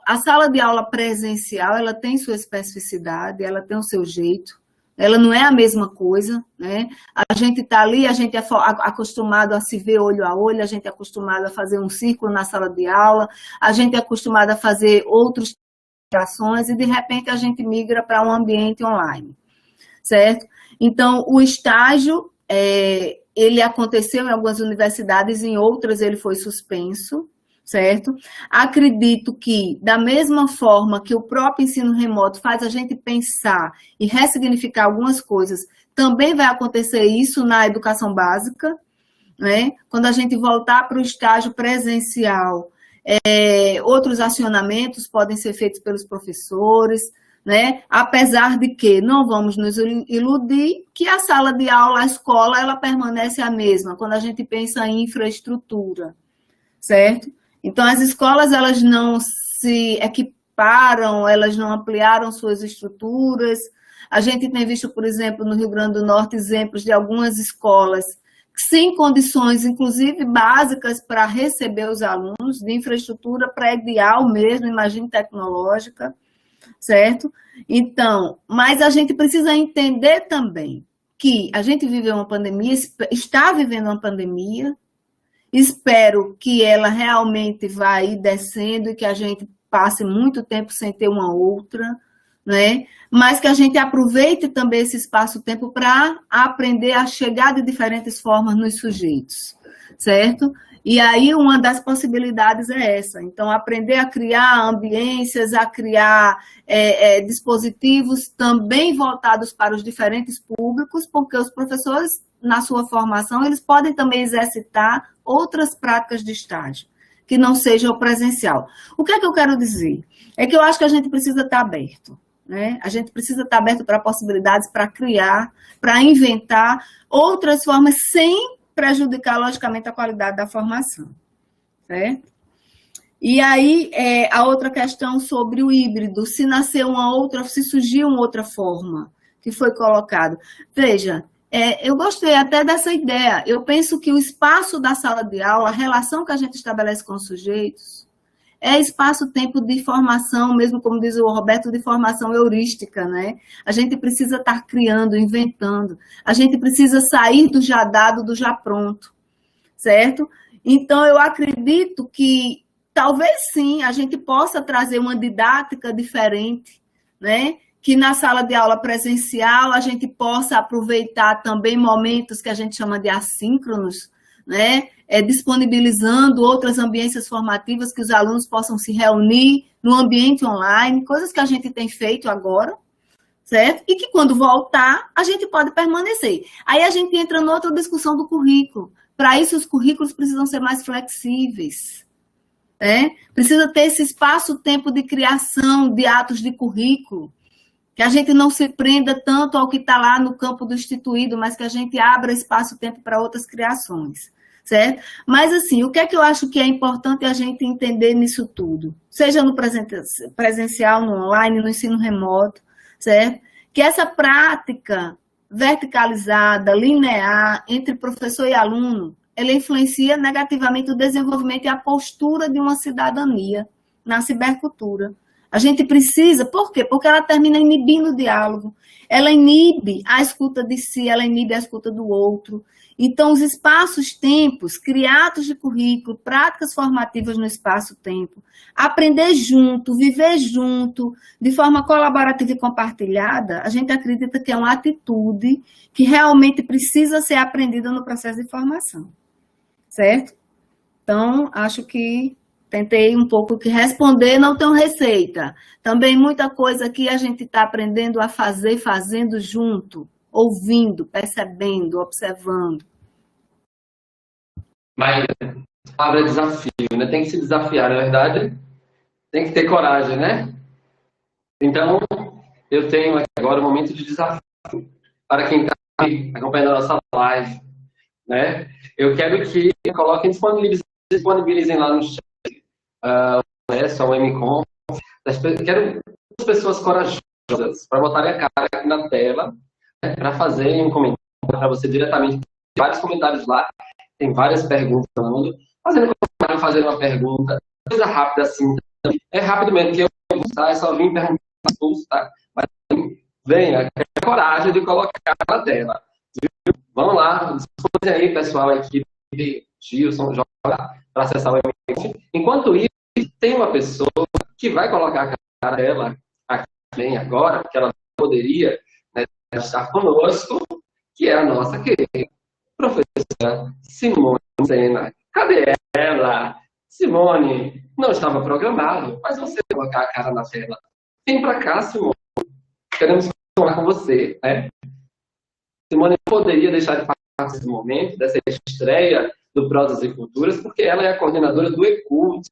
a sala de aula presencial, ela tem sua especificidade, ela tem o seu jeito, ela não é a mesma coisa, né? A gente está ali, a gente é acostumado a se ver olho a olho, a gente é acostumado a fazer um círculo na sala de aula, a gente é acostumado a fazer outras ações e, de repente, a gente migra para um ambiente online, certo? Então, o estágio, ele aconteceu em algumas universidades, em outras ele foi suspenso, certo? Acredito que, da mesma forma que o próprio ensino remoto faz a gente pensar e ressignificar algumas coisas, também vai acontecer isso na educação básica, né? Quando a gente voltar para o estágio presencial, outros acionamentos podem ser feitos pelos professores, né? Apesar de que não vamos nos iludir que a sala de aula, a escola, ela permanece a mesma, quando a gente pensa em infraestrutura, certo? Então, as escolas, elas não se equiparam, elas não ampliaram suas estruturas. A gente tem visto, por exemplo, no Rio Grande do Norte, exemplos de algumas escolas sem condições, inclusive básicas, para receber os alunos, de infraestrutura predial mesmo, imagine tecnológica, certo? Então, mas a gente precisa entender também que a gente viveu uma pandemia, está vivendo uma pandemia. Espero que ela realmente vá ir descendo e que a gente passe muito tempo sem ter uma outra, né? Mas que a gente aproveite também esse espaço-tempo para aprender a chegar de diferentes formas nos sujeitos, certo? E aí uma das possibilidades é essa. Então, aprender a criar ambiências, a criar dispositivos também voltados para os diferentes públicos, porque os professores, na sua formação, eles podem também exercitar outras práticas de estágio, que não seja o presencial. O que é que eu quero dizer? É que eu acho que a gente precisa estar aberto, né? A gente precisa estar aberto para possibilidades, para criar, para inventar outras formas, sem prejudicar, logicamente, a qualidade da formação, certo? E aí, a outra questão sobre o híbrido, se nasceu se surgiu uma outra forma que foi colocado. Veja, eu gostei até dessa ideia. Eu penso que o espaço da sala de aula, a relação que a gente estabelece com os sujeitos, é espaço-tempo de formação, mesmo como diz o Roberto, de formação heurística, né? A gente precisa estar criando, inventando. A gente precisa sair do já dado, do já pronto, certo? Então, eu acredito que talvez sim a gente possa trazer uma didática diferente, né? Que na sala de aula presencial a gente possa aproveitar também momentos que a gente chama de assíncronos, né? Disponibilizando outras ambiências formativas que os alunos possam se reunir no ambiente online, coisas que a gente tem feito agora, certo? E que quando voltar, a gente pode permanecer. Aí a gente entra em outra discussão do currículo. Para isso, os currículos precisam ser mais flexíveis, né? Precisa ter esse espaço-tempo de criação de atos de currículo, que a gente não se prenda tanto ao que está lá no campo do instituído, mas que a gente abra espaço-tempo para outras criações, certo? Mas, assim, o que é que eu acho que é importante a gente entender nisso tudo? Seja no presencial, no online, no ensino remoto, certo? Que essa prática verticalizada, linear, entre professor e aluno, ela influencia negativamente o desenvolvimento e a postura de uma cidadania na cibercultura. A gente precisa, por quê? Porque ela termina inibindo o diálogo, ela inibe a escuta de si, ela inibe a escuta do outro. Então, os espaços-tempos, criados de currículo, práticas formativas no espaço-tempo, aprender junto, viver junto, de forma colaborativa e compartilhada, a gente acredita que é uma atitude que realmente precisa ser aprendida no processo de formação, certo? Então, acho que tentei um pouco que responder, não tenho receita. Também muita coisa que a gente está aprendendo a fazer, fazendo junto, ouvindo, percebendo, observando. Mas a palavra é desafio, né? Tem que se desafiar, na verdade. Tem que ter coragem, né? Então, eu tenho agora um momento de desafio para quem está acompanhando a nossa live, né? Eu quero que coloquem, disponibilizem lá no chat só o MCOM. Quero as pessoas corajosas para botarem a cara aqui na tela, né, para fazerem um comentário para você diretamente. Tem vários comentários lá, tem várias perguntas no mundo. Fazer uma pergunta, coisa rápida assim. É rápido mesmo, que eu só vim perguntar, tá? Mas venha, tenha coragem de colocar na tela. Viu? Vamos lá, disponha aí, pessoal, a equipe, Gilson, para acessar o e-mail. Enquanto isso, tem uma pessoa que vai colocar a cara dela aqui bem agora, porque ela poderia, né, estar conosco, que é a nossa querida professora Simone Sena. Cadê ela? Simone, não estava programado, mas você colocar a cara na tela. Vem para cá, Simone. Queremos falar com você, né? Simone poderia deixar de falar desse momento, dessa estreia do Prosas e Culturas, porque ela é a coordenadora do ECUT.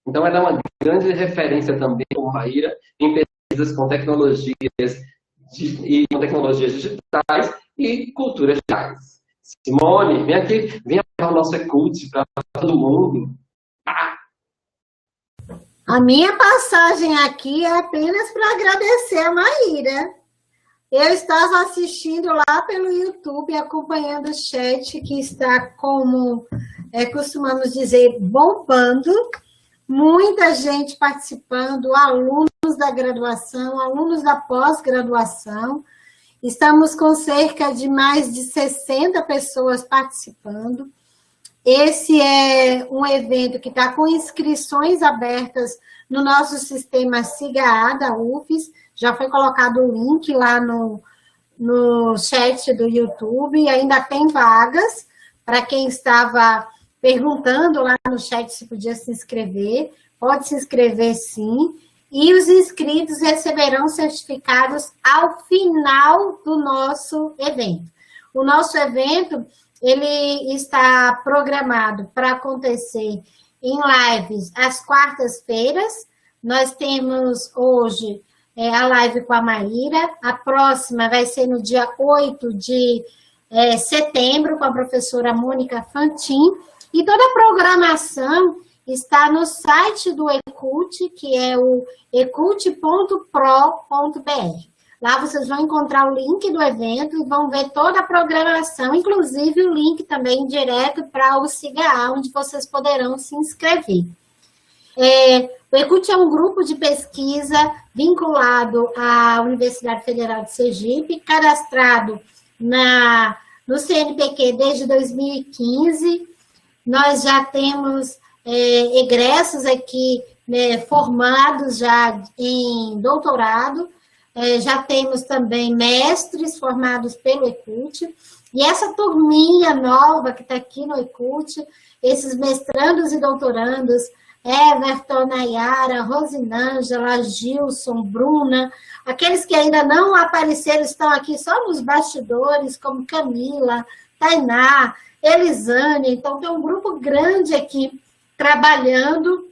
Então, ela é uma grande referência também, como Maíra, em pesquisas com tecnologias digitais e culturas digitais. Simone, vem aqui, vem para o nosso ECUT, para todo mundo. A minha passagem aqui é apenas para agradecer a Maíra. Eu estava assistindo lá pelo YouTube, acompanhando o chat, que está, como costumamos dizer, bombando. Muita gente participando, alunos da graduação, alunos da pós-graduação. Estamos com cerca de mais de 60 pessoas participando. Esse é um evento que está com inscrições abertas no nosso sistema SIGA-A da UFES. Já foi colocado o link lá no chat do YouTube. Ainda tem vagas para quem estava perguntando lá no chat se podia se inscrever. Pode se inscrever, sim. E os inscritos receberão certificados ao final do nosso evento. O nosso evento, ele está programado para acontecer em lives às quartas-feiras. Nós temos hoje a live com a Maíra. A próxima vai ser no dia 8 de setembro, com a professora Mônica Fantin. E toda a programação está no site do ECUT, que é o ecult.pro.br. Lá vocês vão encontrar o link do evento e vão ver toda a programação, inclusive o link também direto para o SIGA-A, onde vocês poderão se inscrever. O ECUT é um grupo de pesquisa vinculado à Universidade Federal de Sergipe, cadastrado no CNPq desde 2015. Nós já temos egressos aqui, né, formados já em doutorado, já temos também mestres formados pelo ECUT, e essa turminha nova que está aqui no ECUT, esses mestrandos e doutorandos, Everton, Nayara, Rosinângela, Gilson, Bruna, aqueles que ainda não apareceram estão aqui só nos bastidores, como Camila, Tainá, Elisânia, então tem um grupo grande aqui trabalhando,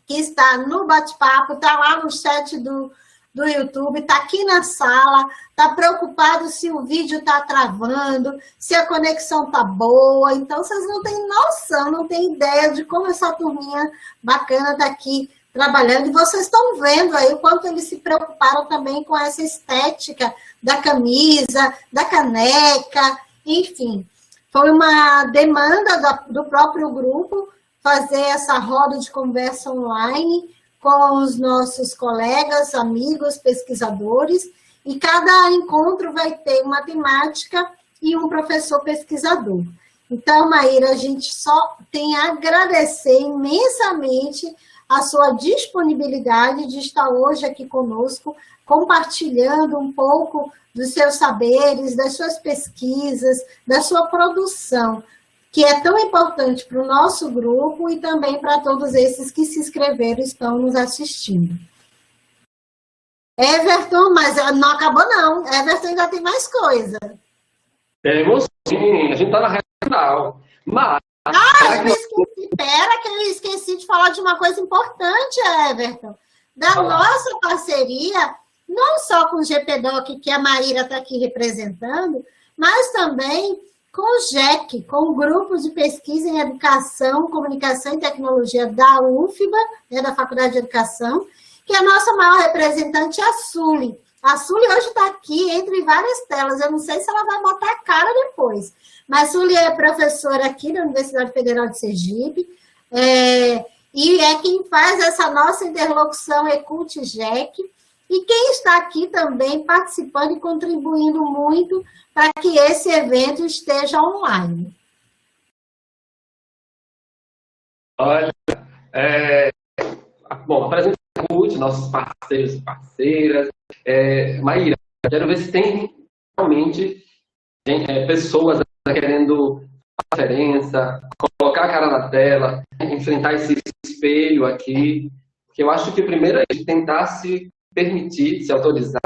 que está no bate-papo, está lá no chat do YouTube, está aqui na sala, está preocupado se o vídeo está travando, se a conexão está boa, então vocês não têm noção, não têm ideia de como essa turminha bacana está aqui trabalhando, e vocês estão vendo aí o quanto eles se preocuparam também com essa estética da camisa, da caneca, enfim. Foi uma demanda do próprio grupo fazer essa roda de conversa online com os nossos colegas, amigos, pesquisadores, e cada encontro vai ter uma temática e um professor pesquisador. Então, Maíra, a gente só tem a agradecer imensamente a sua disponibilidade de estar hoje aqui conosco, compartilhando um pouco dos seus saberes, das suas pesquisas, da sua produção, que é tão importante para o nosso grupo e também para todos esses que se inscreveram e estão nos assistindo. Everton, mas não acabou não. Everton ainda tem mais coisa. Temos sim, a gente está na reta final. Mas... Espera que eu esqueci de falar de uma coisa importante, Everton. Da nossa parceria, não só com o GPDoc, que a Maíra está aqui representando, mas também com o GEC, com o Grupo de Pesquisa em Educação, Comunicação e Tecnologia da UFBA, né, da Faculdade de Educação, que a nossa maior representante é a Suli. A Suli hoje está aqui entre várias telas, eu não sei se ela vai botar a cara depois, mas a Suli é professora aqui da Universidade Federal de Sergipe, e é quem faz essa nossa interlocução ECUT-GEC, e quem está aqui também participando e contribuindo muito para que esse evento esteja online. Olha, bom, apresento o ECUT, nossos parceiros e parceiras. Maíra, quero ver se tem realmente pessoas querendo fazer diferença, colocar a cara na tela, enfrentar esse espelho aqui, porque eu acho que primeiro é tentar se permitir, se autorizar,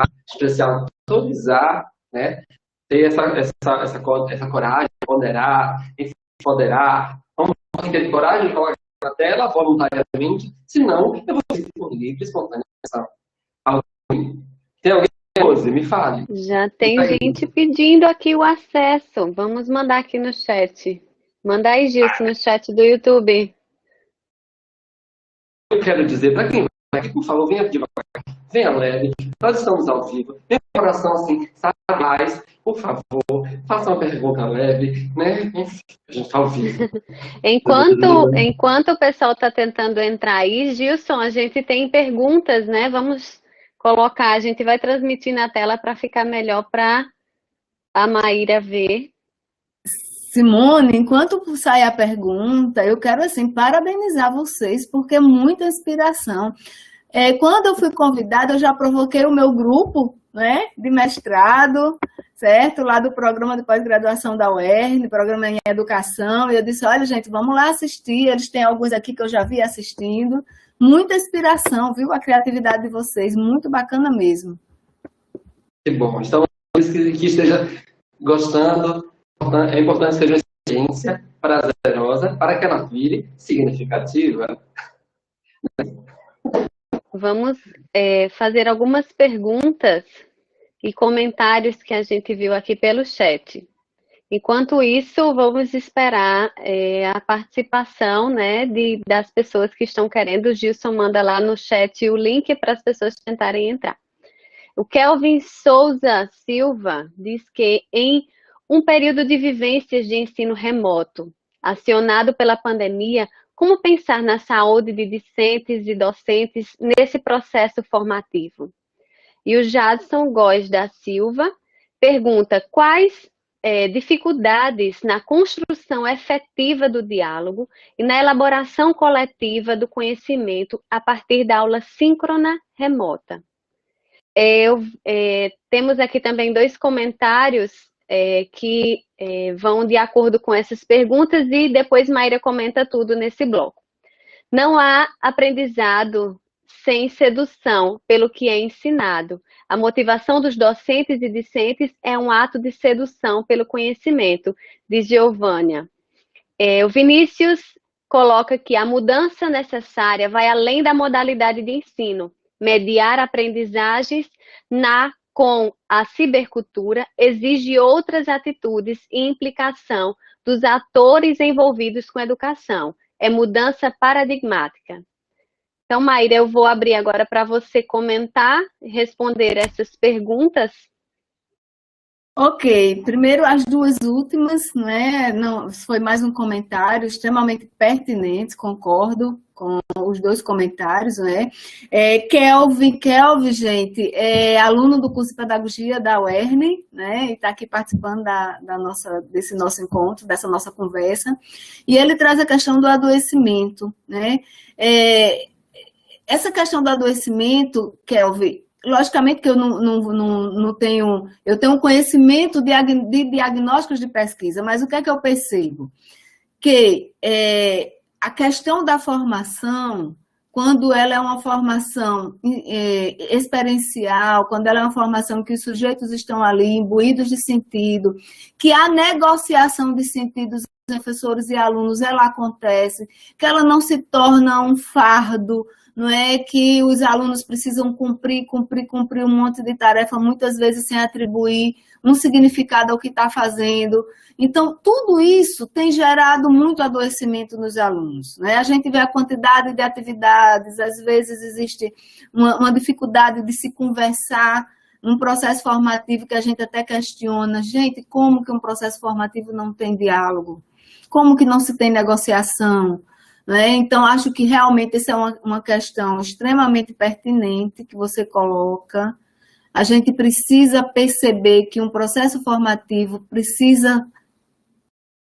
autorizar, né? Ter essa coragem, ponderar, empoderar. Vamos ter coragem de colocar na tela voluntariamente, senão eu vou ser por livre, espontânea. Tem alguém, Rose? Me fale. Já tem gente pedindo aqui o acesso. Vamos mandar aqui no chat. Manda aí, Gilson, no chat do YouTube. Eu quero dizer para quem vai aqui, por favor, venha devagar. Venha leve, nós estamos ao vivo. Tem um coração assim, sabe mais, por favor, faça uma pergunta leve, né? A gente está ao vivo. Enquanto o pessoal está tentando entrar aí, Gilson, a gente tem perguntas, né? Vamos colocar, a gente vai transmitir na tela para ficar melhor para a Maíra ver. Simone, enquanto sai a pergunta, eu quero assim parabenizar vocês, porque é muita inspiração. Quando eu fui convidada, eu já provoquei o meu grupo, né, de mestrado, certo? Lá do programa de pós-graduação da UERN, programa em educação, e eu disse, olha, gente, vamos lá assistir, eles têm alguns aqui que eu já vi assistindo. Muita inspiração, viu? A criatividade de vocês, muito bacana mesmo. Que bom, então, que esteja gostando, é importante que seja uma experiência prazerosa, para que ela vire significativa. Vamos fazer algumas perguntas e comentários que a gente viu aqui pelo chat. Enquanto isso, vamos esperar a participação, né, das pessoas que estão querendo. O Gilson manda lá no chat o link para as pessoas tentarem entrar. O Kelvin Souza Silva diz que em um período de vivências de ensino remoto, acionado pela pandemia, como pensar na saúde de discentes e docentes nesse processo formativo? E o Jadson Góes da Silva pergunta quais dificuldades na construção efetiva do diálogo e na elaboração coletiva do conhecimento a partir da aula síncrona remota. Temos aqui também 2 comentários que vão de acordo com essas perguntas e depois Mayra comenta tudo nesse bloco. Não há aprendizado sem sedução pelo que é ensinado. A motivação dos docentes e discentes é um ato de sedução pelo conhecimento, diz Giovânia. O Vinícius coloca que a mudança necessária vai além da modalidade de ensino. Mediar aprendizagens com a cibercultura exige outras atitudes e implicação dos atores envolvidos com a educação. É mudança paradigmática. Então, Mayra, eu vou abrir agora para você comentar e responder essas perguntas. Ok, primeiro as 2 últimas, né? Não, foi mais um comentário extremamente pertinente, concordo com os 2 comentários, né? Kelvin, gente, é aluno do curso de Pedagogia da UERN, né? E está aqui participando desse nosso encontro, dessa nossa conversa, e ele traz a questão do adoecimento, né? Essa questão do adoecimento, Kelvin, logicamente que eu não tenho, eu tenho conhecimento de diagnósticos de pesquisa, mas o que é que eu percebo? Que a questão da formação, quando ela é uma formação experiencial, quando ela é uma formação que os sujeitos estão ali imbuídos de sentido, que a negociação de sentidos dos professores e alunos, ela acontece, que ela não se torna um fardo, não é que os alunos precisam cumprir um monte de tarefa, muitas vezes sem atribuir um significado ao que está fazendo. Então, tudo isso tem gerado muito adoecimento nos alunos, né? A gente vê a quantidade de atividades, às vezes existe uma dificuldade de se conversar, um processo formativo que a gente até questiona, gente, como que um processo formativo não tem diálogo? Como que não se tem negociação? Né? Então, acho que realmente essa é uma questão extremamente pertinente que você coloca. A gente precisa perceber que um processo formativo precisa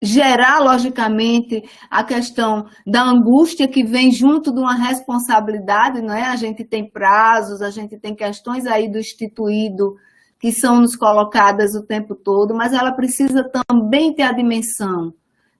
gerar, logicamente, a questão da angústia que vem junto de uma responsabilidade, não é? A gente tem prazos, a gente tem questões aí do instituído que são nos colocadas o tempo todo, mas ela precisa também ter a dimensão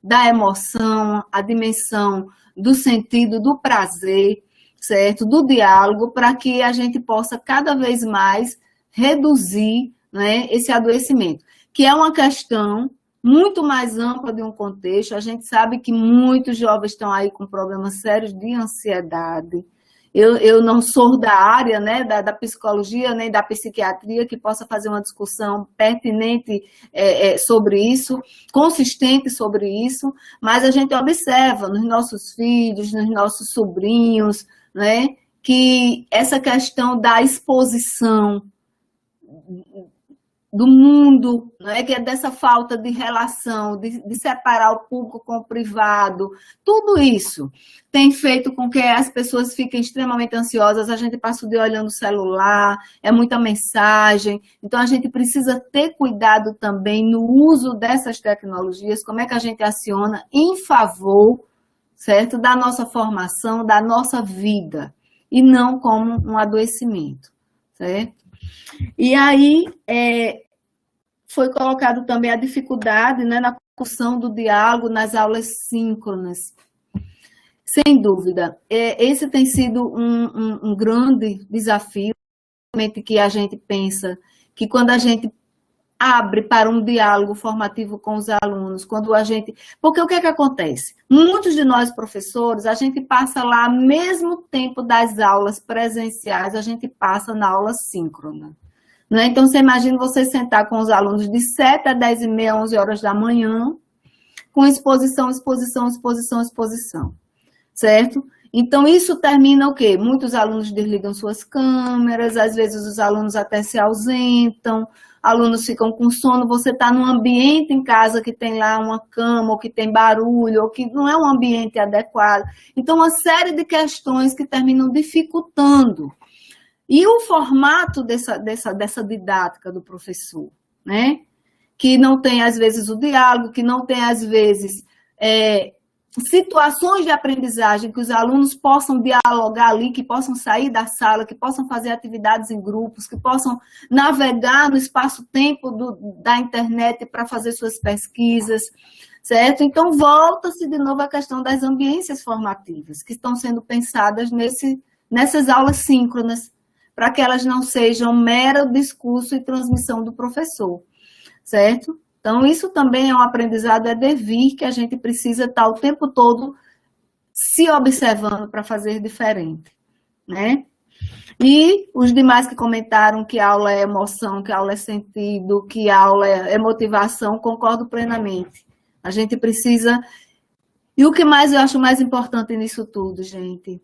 da emoção, a dimensão do sentido, do prazer, certo? Do diálogo, para que a gente possa cada vez mais reduzir, né, esse adoecimento, que é uma questão muito mais ampla de um contexto. A gente sabe que muitos jovens estão aí com problemas sérios de ansiedade. Eu não sou da área, né, da psicologia nem da psiquiatria que possa fazer uma discussão pertinente sobre isso, consistente sobre isso, mas a gente observa nos nossos filhos, nos nossos sobrinhos, né, que essa questão da exposição do mundo, né, que é dessa falta de relação, de separar o público com o privado, tudo isso tem feito com que as pessoas fiquem extremamente ansiosas, a gente passa o dia olhando o celular, é muita mensagem, então a gente precisa ter cuidado também no uso dessas tecnologias, como é que a gente aciona em favor, certo, da nossa formação, da nossa vida, e não como um adoecimento, certo? E aí, foi colocado também a dificuldade, né, na construção do diálogo nas aulas síncronas. Sem dúvida, esse tem sido um grande desafio, que a gente pensa que quando a gente abre para um diálogo formativo com os alunos, quando a gente... Porque o que é que acontece? Muitos de nós, professores, a gente passa lá, ao mesmo tempo das aulas presenciais, a gente passa na aula síncrona. Né? Então, você imagina você sentar com os alunos de 7 a 10h30, 11 horas da manhã, com exposição, certo? Então, isso termina o quê? Muitos alunos desligam suas câmeras, às vezes os alunos até se ausentam, alunos ficam com sono, você está num ambiente em casa que tem lá uma cama, ou que tem barulho, ou que não é um ambiente adequado. Então, uma série de questões que terminam dificultando. E o formato dessa didática do professor, né? que não tem, às vezes, o diálogo, que não tem, às vezes, situações de aprendizagem que os alunos possam dialogar ali, que possam sair da sala, que possam fazer atividades em grupos, que possam navegar no espaço-tempo da internet para fazer suas pesquisas, certo? Então, volta-se de novo a questão das ambiências formativas, que estão sendo pensadas nessas aulas síncronas, para que elas não sejam mero discurso e transmissão do professor, certo? Então, isso também é um aprendizado, é devir que a gente precisa estar o tempo todo se observando para fazer diferente, né? E os demais que comentaram que a aula é emoção, que a aula é sentido, que a aula é motivação, concordo plenamente. A gente precisa... E o que mais eu acho mais importante nisso tudo, gente,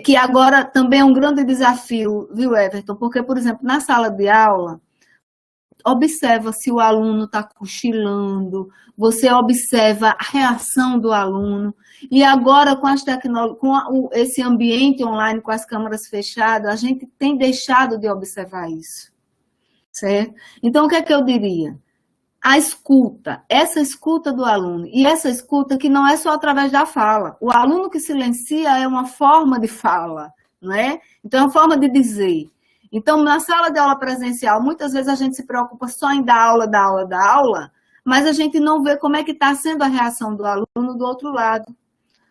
que agora também é um grande desafio, viu, Everton? Porque, por exemplo, na sala de aula, observa se o aluno está cochilando, você observa a reação do aluno, e agora com as esse ambiente online, com as câmeras fechadas, a gente tem deixado de observar isso, certo? Então, o que é que eu diria? A escuta, essa escuta do aluno, e essa escuta que não é só através da fala, o aluno que silencia é uma forma de fala, não é? Então, é uma forma de dizer. Então, na sala de aula presencial, muitas vezes a gente se preocupa só em dar aula, mas a gente não vê como é que está sendo a reação do aluno do outro lado.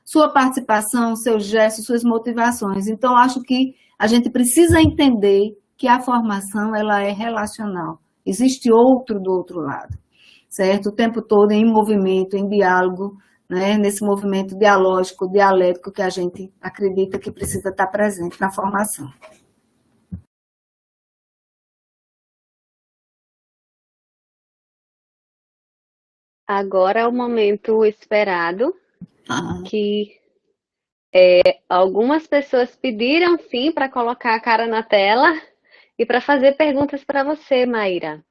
Sua participação, seus gestos, suas motivações. Então, acho que a gente precisa entender que a formação ela é relacional. Existe outro do outro lado, certo? O tempo todo em movimento, em diálogo, né? Nesse movimento dialógico, dialético que a gente acredita que precisa estar presente na formação. Agora é o momento esperado, que algumas pessoas pediram sim para colocar a cara na tela e para fazer perguntas para você, Maíra.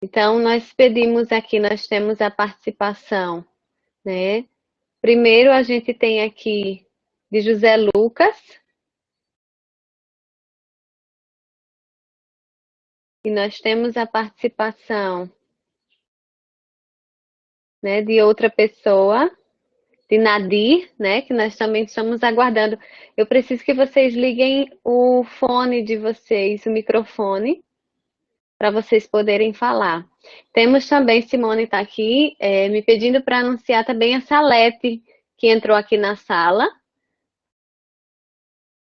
Então, nós pedimos aqui, nós temos a participação, né? Primeiro a gente tem aqui de José Lucas. E nós temos a participação, né, de outra pessoa, de Nadir, né, que nós também estamos aguardando. Eu preciso que vocês liguem o fone de vocês, o microfone, para vocês poderem falar. Temos também, Simone está aqui, me pedindo para anunciar também a Salete, que entrou aqui na sala.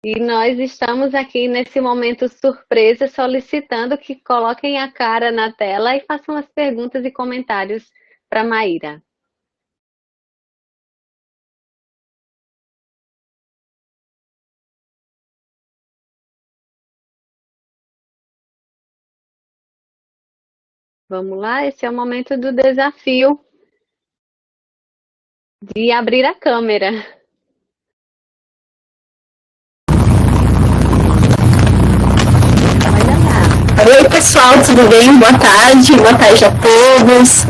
E nós estamos aqui nesse momento surpresa, solicitando que coloquem a cara na tela e façam as perguntas e comentários para Maíra. Vamos lá, esse é o momento do desafio de abrir a câmera. Oi, pessoal, tudo bem? Boa tarde a todos.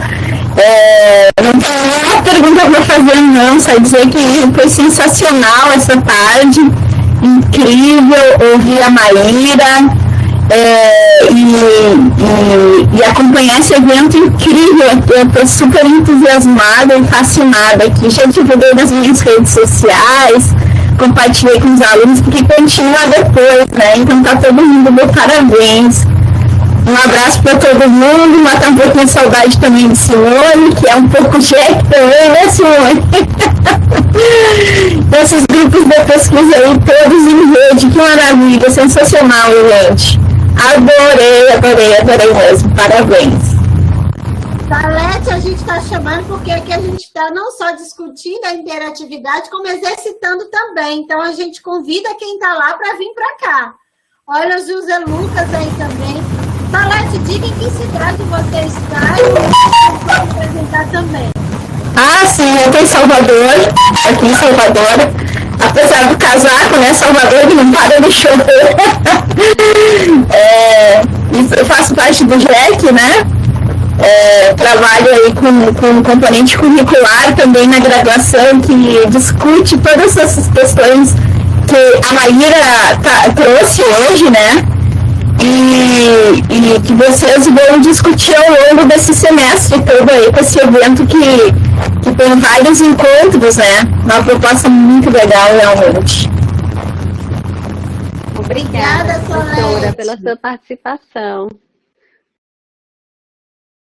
Não tenho nenhuma pergunta para fazer, não, só dizer que foi sensacional essa tarde, incrível ouvir a Maíra e acompanhar esse evento incrível. Eu estou super entusiasmada e fascinada aqui, já divulguei nas minhas redes sociais, compartilhei com os alunos, porque continua depois, né? Então tá todo mundo de parabéns. Um abraço para todo mundo, matar um pouquinho de saudade também de Simone, que é um pouco cheque também, né, Simone? Esses grupos de pesquisa aí, todos em rede, que maravilha, sensacional, gente. Adorei mesmo, parabéns. Salete, a gente está chamando porque aqui a gente está não só discutindo a interatividade, como exercitando também. Então, a gente convida quem está lá para vir para cá. Olha o José Lucas aí também. Salete, diga em que cidade você está e você pode apresentar também. Ah, sim, eu estou em Salvador, aqui em Salvador. Apesar do casaco, né, Salvador que não para de chover. Eu faço parte do GEC, né? Trabalho aí com um componente curricular também na graduação que discute todas essas questões que a Maíra trouxe hoje, né? E e que vocês vão discutir ao longo desse semestre todo aí, com esse evento que tem vários encontros, né? Uma proposta muito legal, realmente. Obrigada, professora, Colete. pela sua participação.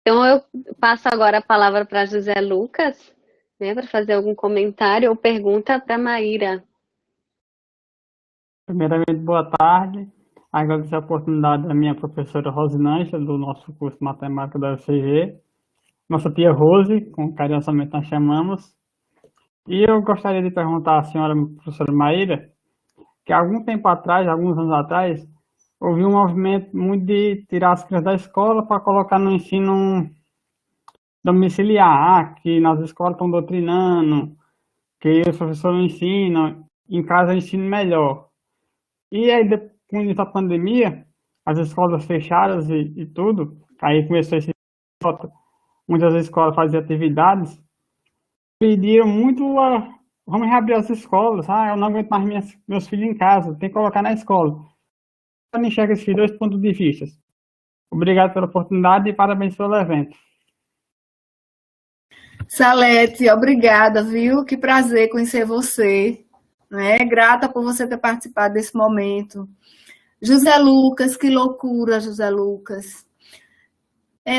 Então, eu passo agora a palavra para José Lucas, né, para fazer algum comentário ou pergunta para Maíra. Primeiramente, boa tarde. Agradeço a oportunidade da minha professora Rosinângela, do nosso curso de Matemática da UFCG, nossa tia Rose, como carinhosamente nós chamamos. E eu gostaria de perguntar à senhora professora Maíra, que há algum tempo atrás, alguns anos atrás, houve um movimento muito de tirar as crianças da escola para colocar no ensino domiciliar, que nas escolas estão doutrinando, que os professores não ensinam, em casa ensino melhor. E aí, com a pandemia, as escolas fechadas e tudo, aí começou esse muitas escolas faziam atividades, pediram muito vamos reabrir as escolas, eu não aguento mais meus filhos em casa, tem que colocar na escola. Eu enxergo esses dois pontos de vista. Obrigado pela oportunidade e parabéns pelo evento. Salete, obrigada, viu? Que prazer conhecer você. Né? Grata por você ter participado desse momento. José Lucas, que loucura, José Lucas.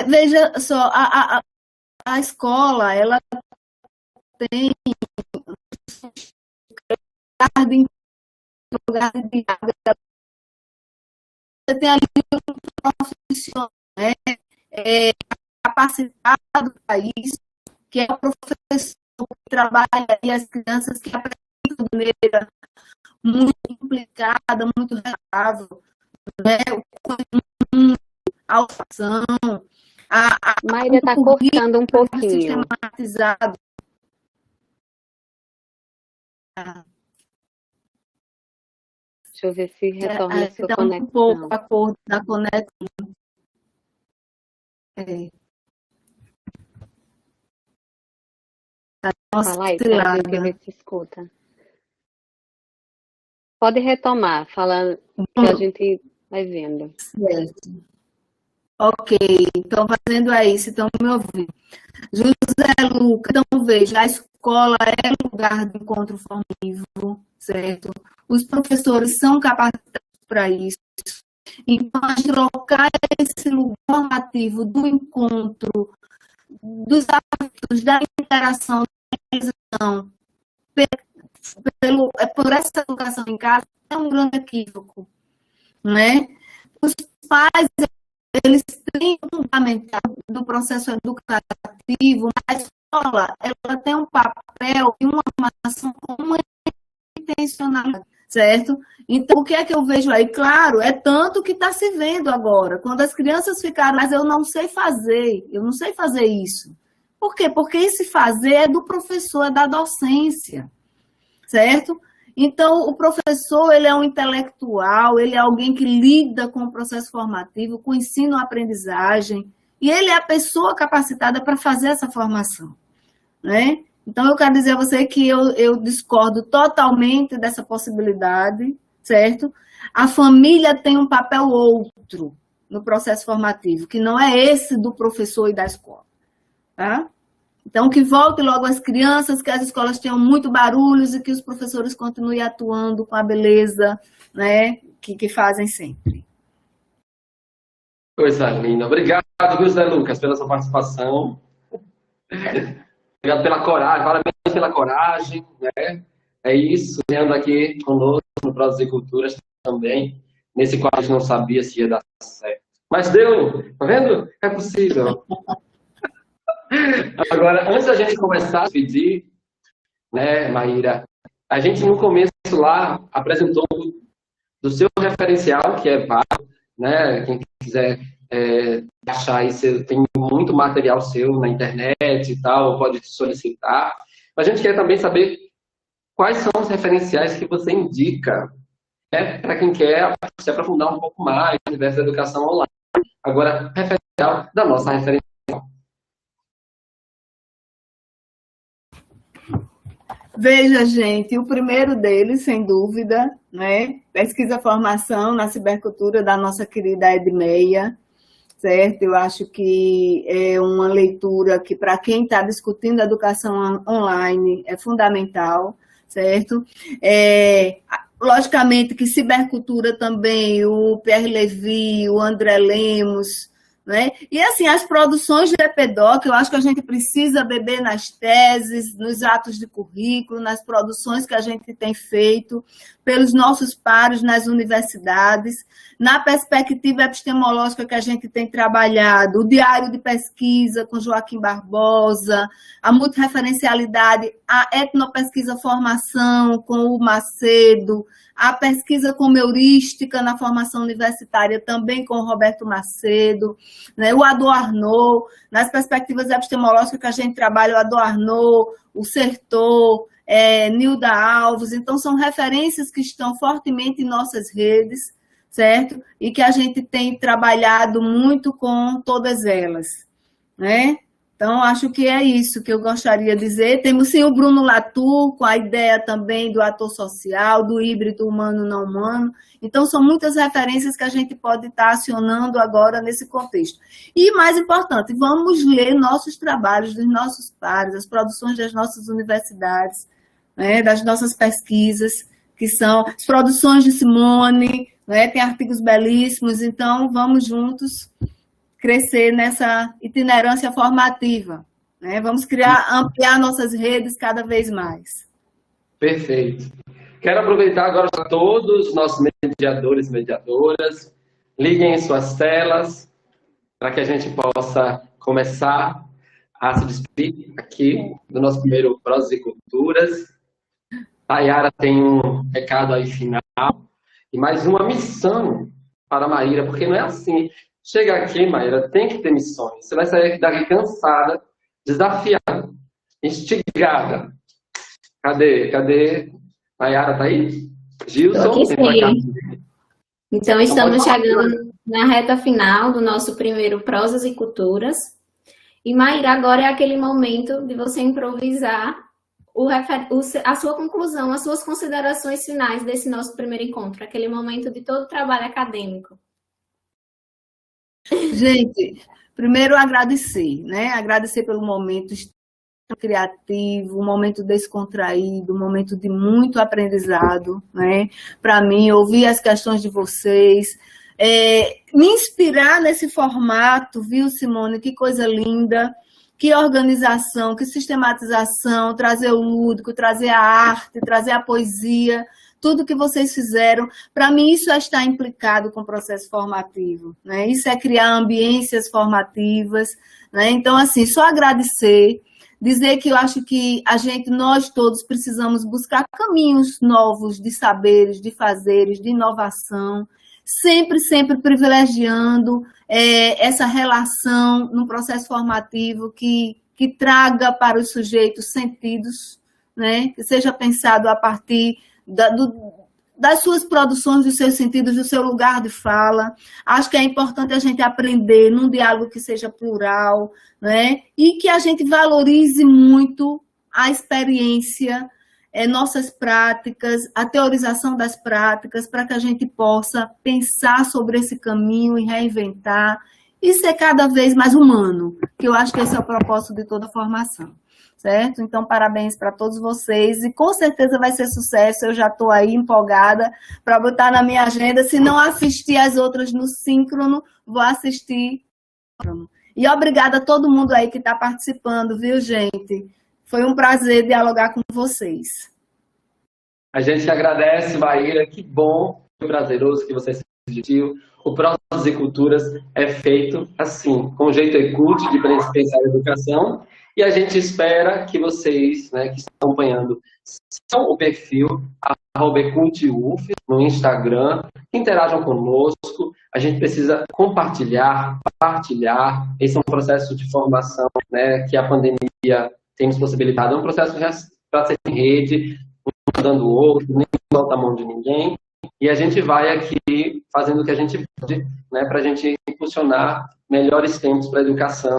Veja só, a escola, ela tem lugar de você tem ali um profissional, né, capacitado para isso, que é o professor que trabalha e as crianças que aprendem de maneira muito complicada, muito rentável, né, a ação, Maíra está cortando um pouquinho. Sistematizado. Deixa eu ver se retorna a sua Dá conexão. um pouco a cor da conexão. Fala aí, pra gente ver se escuta. Pode retomar, falando que a gente vai vendo. Certo. Ok, então fazendo aí, se estão me ouvindo. José Lucas, então veja, a escola é lugar de encontro formativo, certo? Os professores são capacitados para isso. Então, trocar esse lugar formativo do encontro, dos hábitos, da interação, da realização, por essa educação em casa, é um grande equívoco, né? Os pais, eles têm um fundamental do processo educativo, mas a escola, ela tem um papel e uma ação com uma intencionalidade, certo? Então, o que é que eu vejo aí? Claro, é tanto que está se vendo agora. Quando as crianças ficaram, mas eu não sei fazer isso. Por quê? Porque esse fazer é do professor, é da docência, certo? Então, o professor, ele é um intelectual, ele é alguém que lida com o processo formativo, com o ensino-aprendizagem, e ele é a pessoa capacitada para fazer essa formação, né? Então, eu quero dizer a você que eu discordo totalmente dessa possibilidade, certo? A família tem um papel outro no processo formativo, que não é esse do professor e da escola, tá? Então, que volte logo as crianças, que as escolas tenham muito barulhos e que os professores continuem atuando com a beleza, né, que fazem sempre. Coisa linda. Obrigado, José Lucas, pela sua participação. Obrigado pela coragem, parabéns pela coragem, né? É isso, vendo aqui conosco no Prosas e Culturas também. Nesse quadro a gente não sabia se ia dar certo. Mas deu, tá vendo? É possível. Agora, antes da gente começar a pedir, né, Maíra, a gente no começo lá apresentou do seu referencial, que é válido, né? Quem quiser achar aí, tem muito material seu na internet e tal, pode solicitar. A gente quer também saber quais são os referenciais que você indica, né, para quem quer se aprofundar um pouco mais no universo da educação online. Agora, referencial da nossa referência. Veja, gente, o primeiro deles, sem dúvida, né? Pesquisa-formação na cibercultura da nossa querida Edmeia, certo? Eu acho que é uma leitura que, para quem está discutindo a educação online, é fundamental, certo? Logicamente que cibercultura também, o Pierre Levy, o André Lemos, né? E assim, as produções de EPDOC, eu acho que a gente precisa beber nas teses, nos atos de currículo, nas produções que a gente tem feito pelos nossos pares nas universidades, na perspectiva epistemológica que a gente tem trabalhado, o diário de pesquisa com Joaquim Barbosa, a multireferencialidade, a etnopesquisa formação com o Macedo, a pesquisa como heurística na formação universitária também com o Roberto Macedo, né? O Adorno, nas perspectivas epistemológicas que a gente trabalha, o Adorno, o Sertor, Nilda Alves, então são referências que estão fortemente em nossas redes, certo? E que a gente tem trabalhado muito com todas elas, né? Então, acho que é isso que eu gostaria de dizer. Temos, sim, o Bruno Latour, com a ideia também do ator social, do híbrido humano-não humano. Então, são muitas referências que a gente pode estar acionando agora nesse contexto. E, mais importante, vamos ler nossos trabalhos dos nossos pares, as produções das nossas universidades, né, das nossas pesquisas, que são as produções de Simone, né, tem artigos belíssimos. Então, vamos juntos crescer nessa itinerância formativa, né? Vamos ampliar nossas redes cada vez mais. Perfeito. Quero aproveitar agora para todos os nossos mediadores e mediadoras, liguem suas telas para que a gente possa começar a se despedir aqui do nosso primeiro Prosas e Culturas. Tayara tem um recado aí final e mais uma missão para a Maíra, porque não é assim. Chega aqui, Maíra, tem que ter missões. Você vai sair daqui cansada, desafiada, instigada. Cadê? Mayara tá aí? Gilson? Aqui sim. Então, estamos chegando na reta final do nosso primeiro Prosas e Culturas. E, Maíra, agora é aquele momento de você improvisar a sua conclusão, as suas considerações finais desse nosso primeiro encontro, aquele momento de todo o trabalho acadêmico. Gente, primeiro agradecer, né? Agradecer pelo momento criativo, um momento descontraído, um momento de muito aprendizado, né? Para mim, ouvir as questões de vocês, me inspirar nesse formato, viu, Simone? Que coisa linda, que organização, que sistematização, trazer o lúdico, trazer a arte, trazer a poesia, tudo que vocês fizeram. Para mim, isso é estar implicado com o processo formativo, né? Isso é criar ambiências formativas, né? Então, assim, só agradecer, dizer que eu acho que nós todos precisamos buscar caminhos novos de saberes, de fazeres, de inovação, sempre privilegiando essa relação no processo formativo que traga para os sujeitos sentidos, né? Que seja pensado a partir das suas produções, dos seus sentidos, do seu lugar de fala. Acho que é importante a gente aprender num diálogo que seja plural, né? E que a gente valorize muito a experiência, nossas práticas, a teorização das práticas, para que a gente possa pensar sobre esse caminho e reinventar e ser cada vez mais humano, que eu acho que esse é o propósito de toda a formação. Certo? Então, parabéns para todos vocês e com certeza vai ser sucesso. Eu já estou aí empolgada para botar na minha agenda. Se não assistir as outras no síncrono, vou assistir. E obrigada a todo mundo aí que está participando, viu, gente? Foi um prazer dialogar com vocês. A gente agradece, Maíra. Que bom, que prazeroso que você se divertiu. O Prosas e Culturas é feito assim, com um jeito ecute de pensar a educação. E a gente espera que vocês, né, que estão acompanhando, sigam o perfil @ecult.uf no Instagram, interajam conosco. A gente precisa compartilhar, partilhar. Esse é um processo de formação, né, que a pandemia tem nos possibilitado. É um processo para ser em rede, um dando o outro, nem solta a mão de ninguém. E a gente vai aqui fazendo o que a gente pode, né, para a gente impulsionar melhores tempos para a educação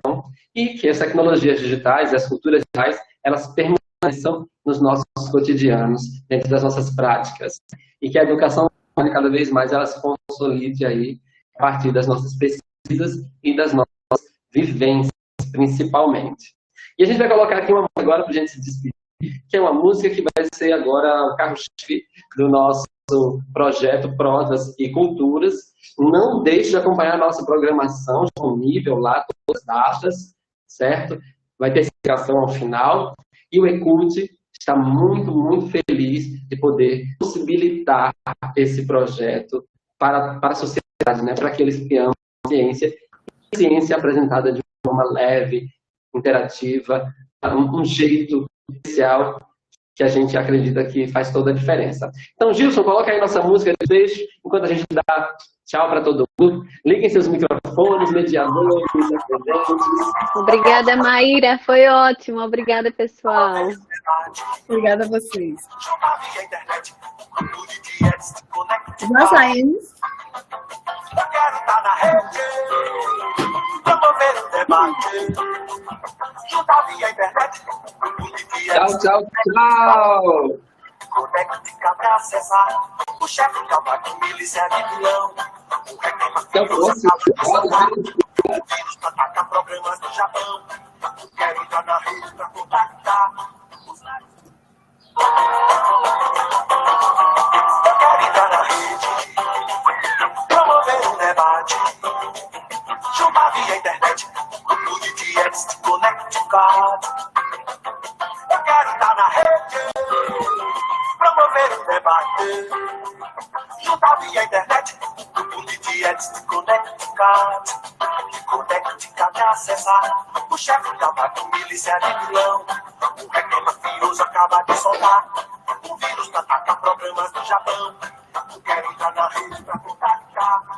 e que as tecnologias digitais e as culturas digitais, elas permitam permaneçam nos nossos cotidianos, dentro das nossas práticas. E que a educação, cada vez mais, ela se consolide aí a partir das nossas pesquisas e das nossas vivências, principalmente. E a gente vai colocar aqui uma música agora para a gente se despedir, que é uma música que vai ser agora o carro-chefe do nosso projeto Prosas e Culturas. Não deixe de acompanhar a nossa programação disponível lá, todas as datas, certo? Vai ter explicação ao final. E o ECUT está muito, muito feliz de poder possibilitar esse projeto para a sociedade, né? Para aqueles que amam ciência apresentada de forma leve, interativa, um jeito especial que a gente acredita que faz toda a diferença. Então, Gilson, coloca aí nossa música de deixo, enquanto a gente dá tchau para todo mundo. Liguem seus microfones, mediadores, atendentes. Obrigada, Maíra. Foi ótimo. Obrigada, pessoal. Obrigada a vocês. Já saímos. Eu quero estar na rede, promover um debate, juntar via internet, Tchau, tchau, tchau. conecta pra acessar, o chefe calma milícia de milhão, o Até o próximo. o vírus pra atacar programas do Japão, eu quero entrar na rede pra contactar os lares. Eu quero entrar na rede, promover um debate, juntar via internet, grupo de DX, Connecticut. Eu quero estar na rede, promover um debate, juntar via internet, grupo de DX, Connecticut. Connecticut acessar, o chefe da milícia de milhão, o hacker mafioso acaba de soltar, o vírus pra atacar programas do Japão. Eu quero entrar na rede pra contactar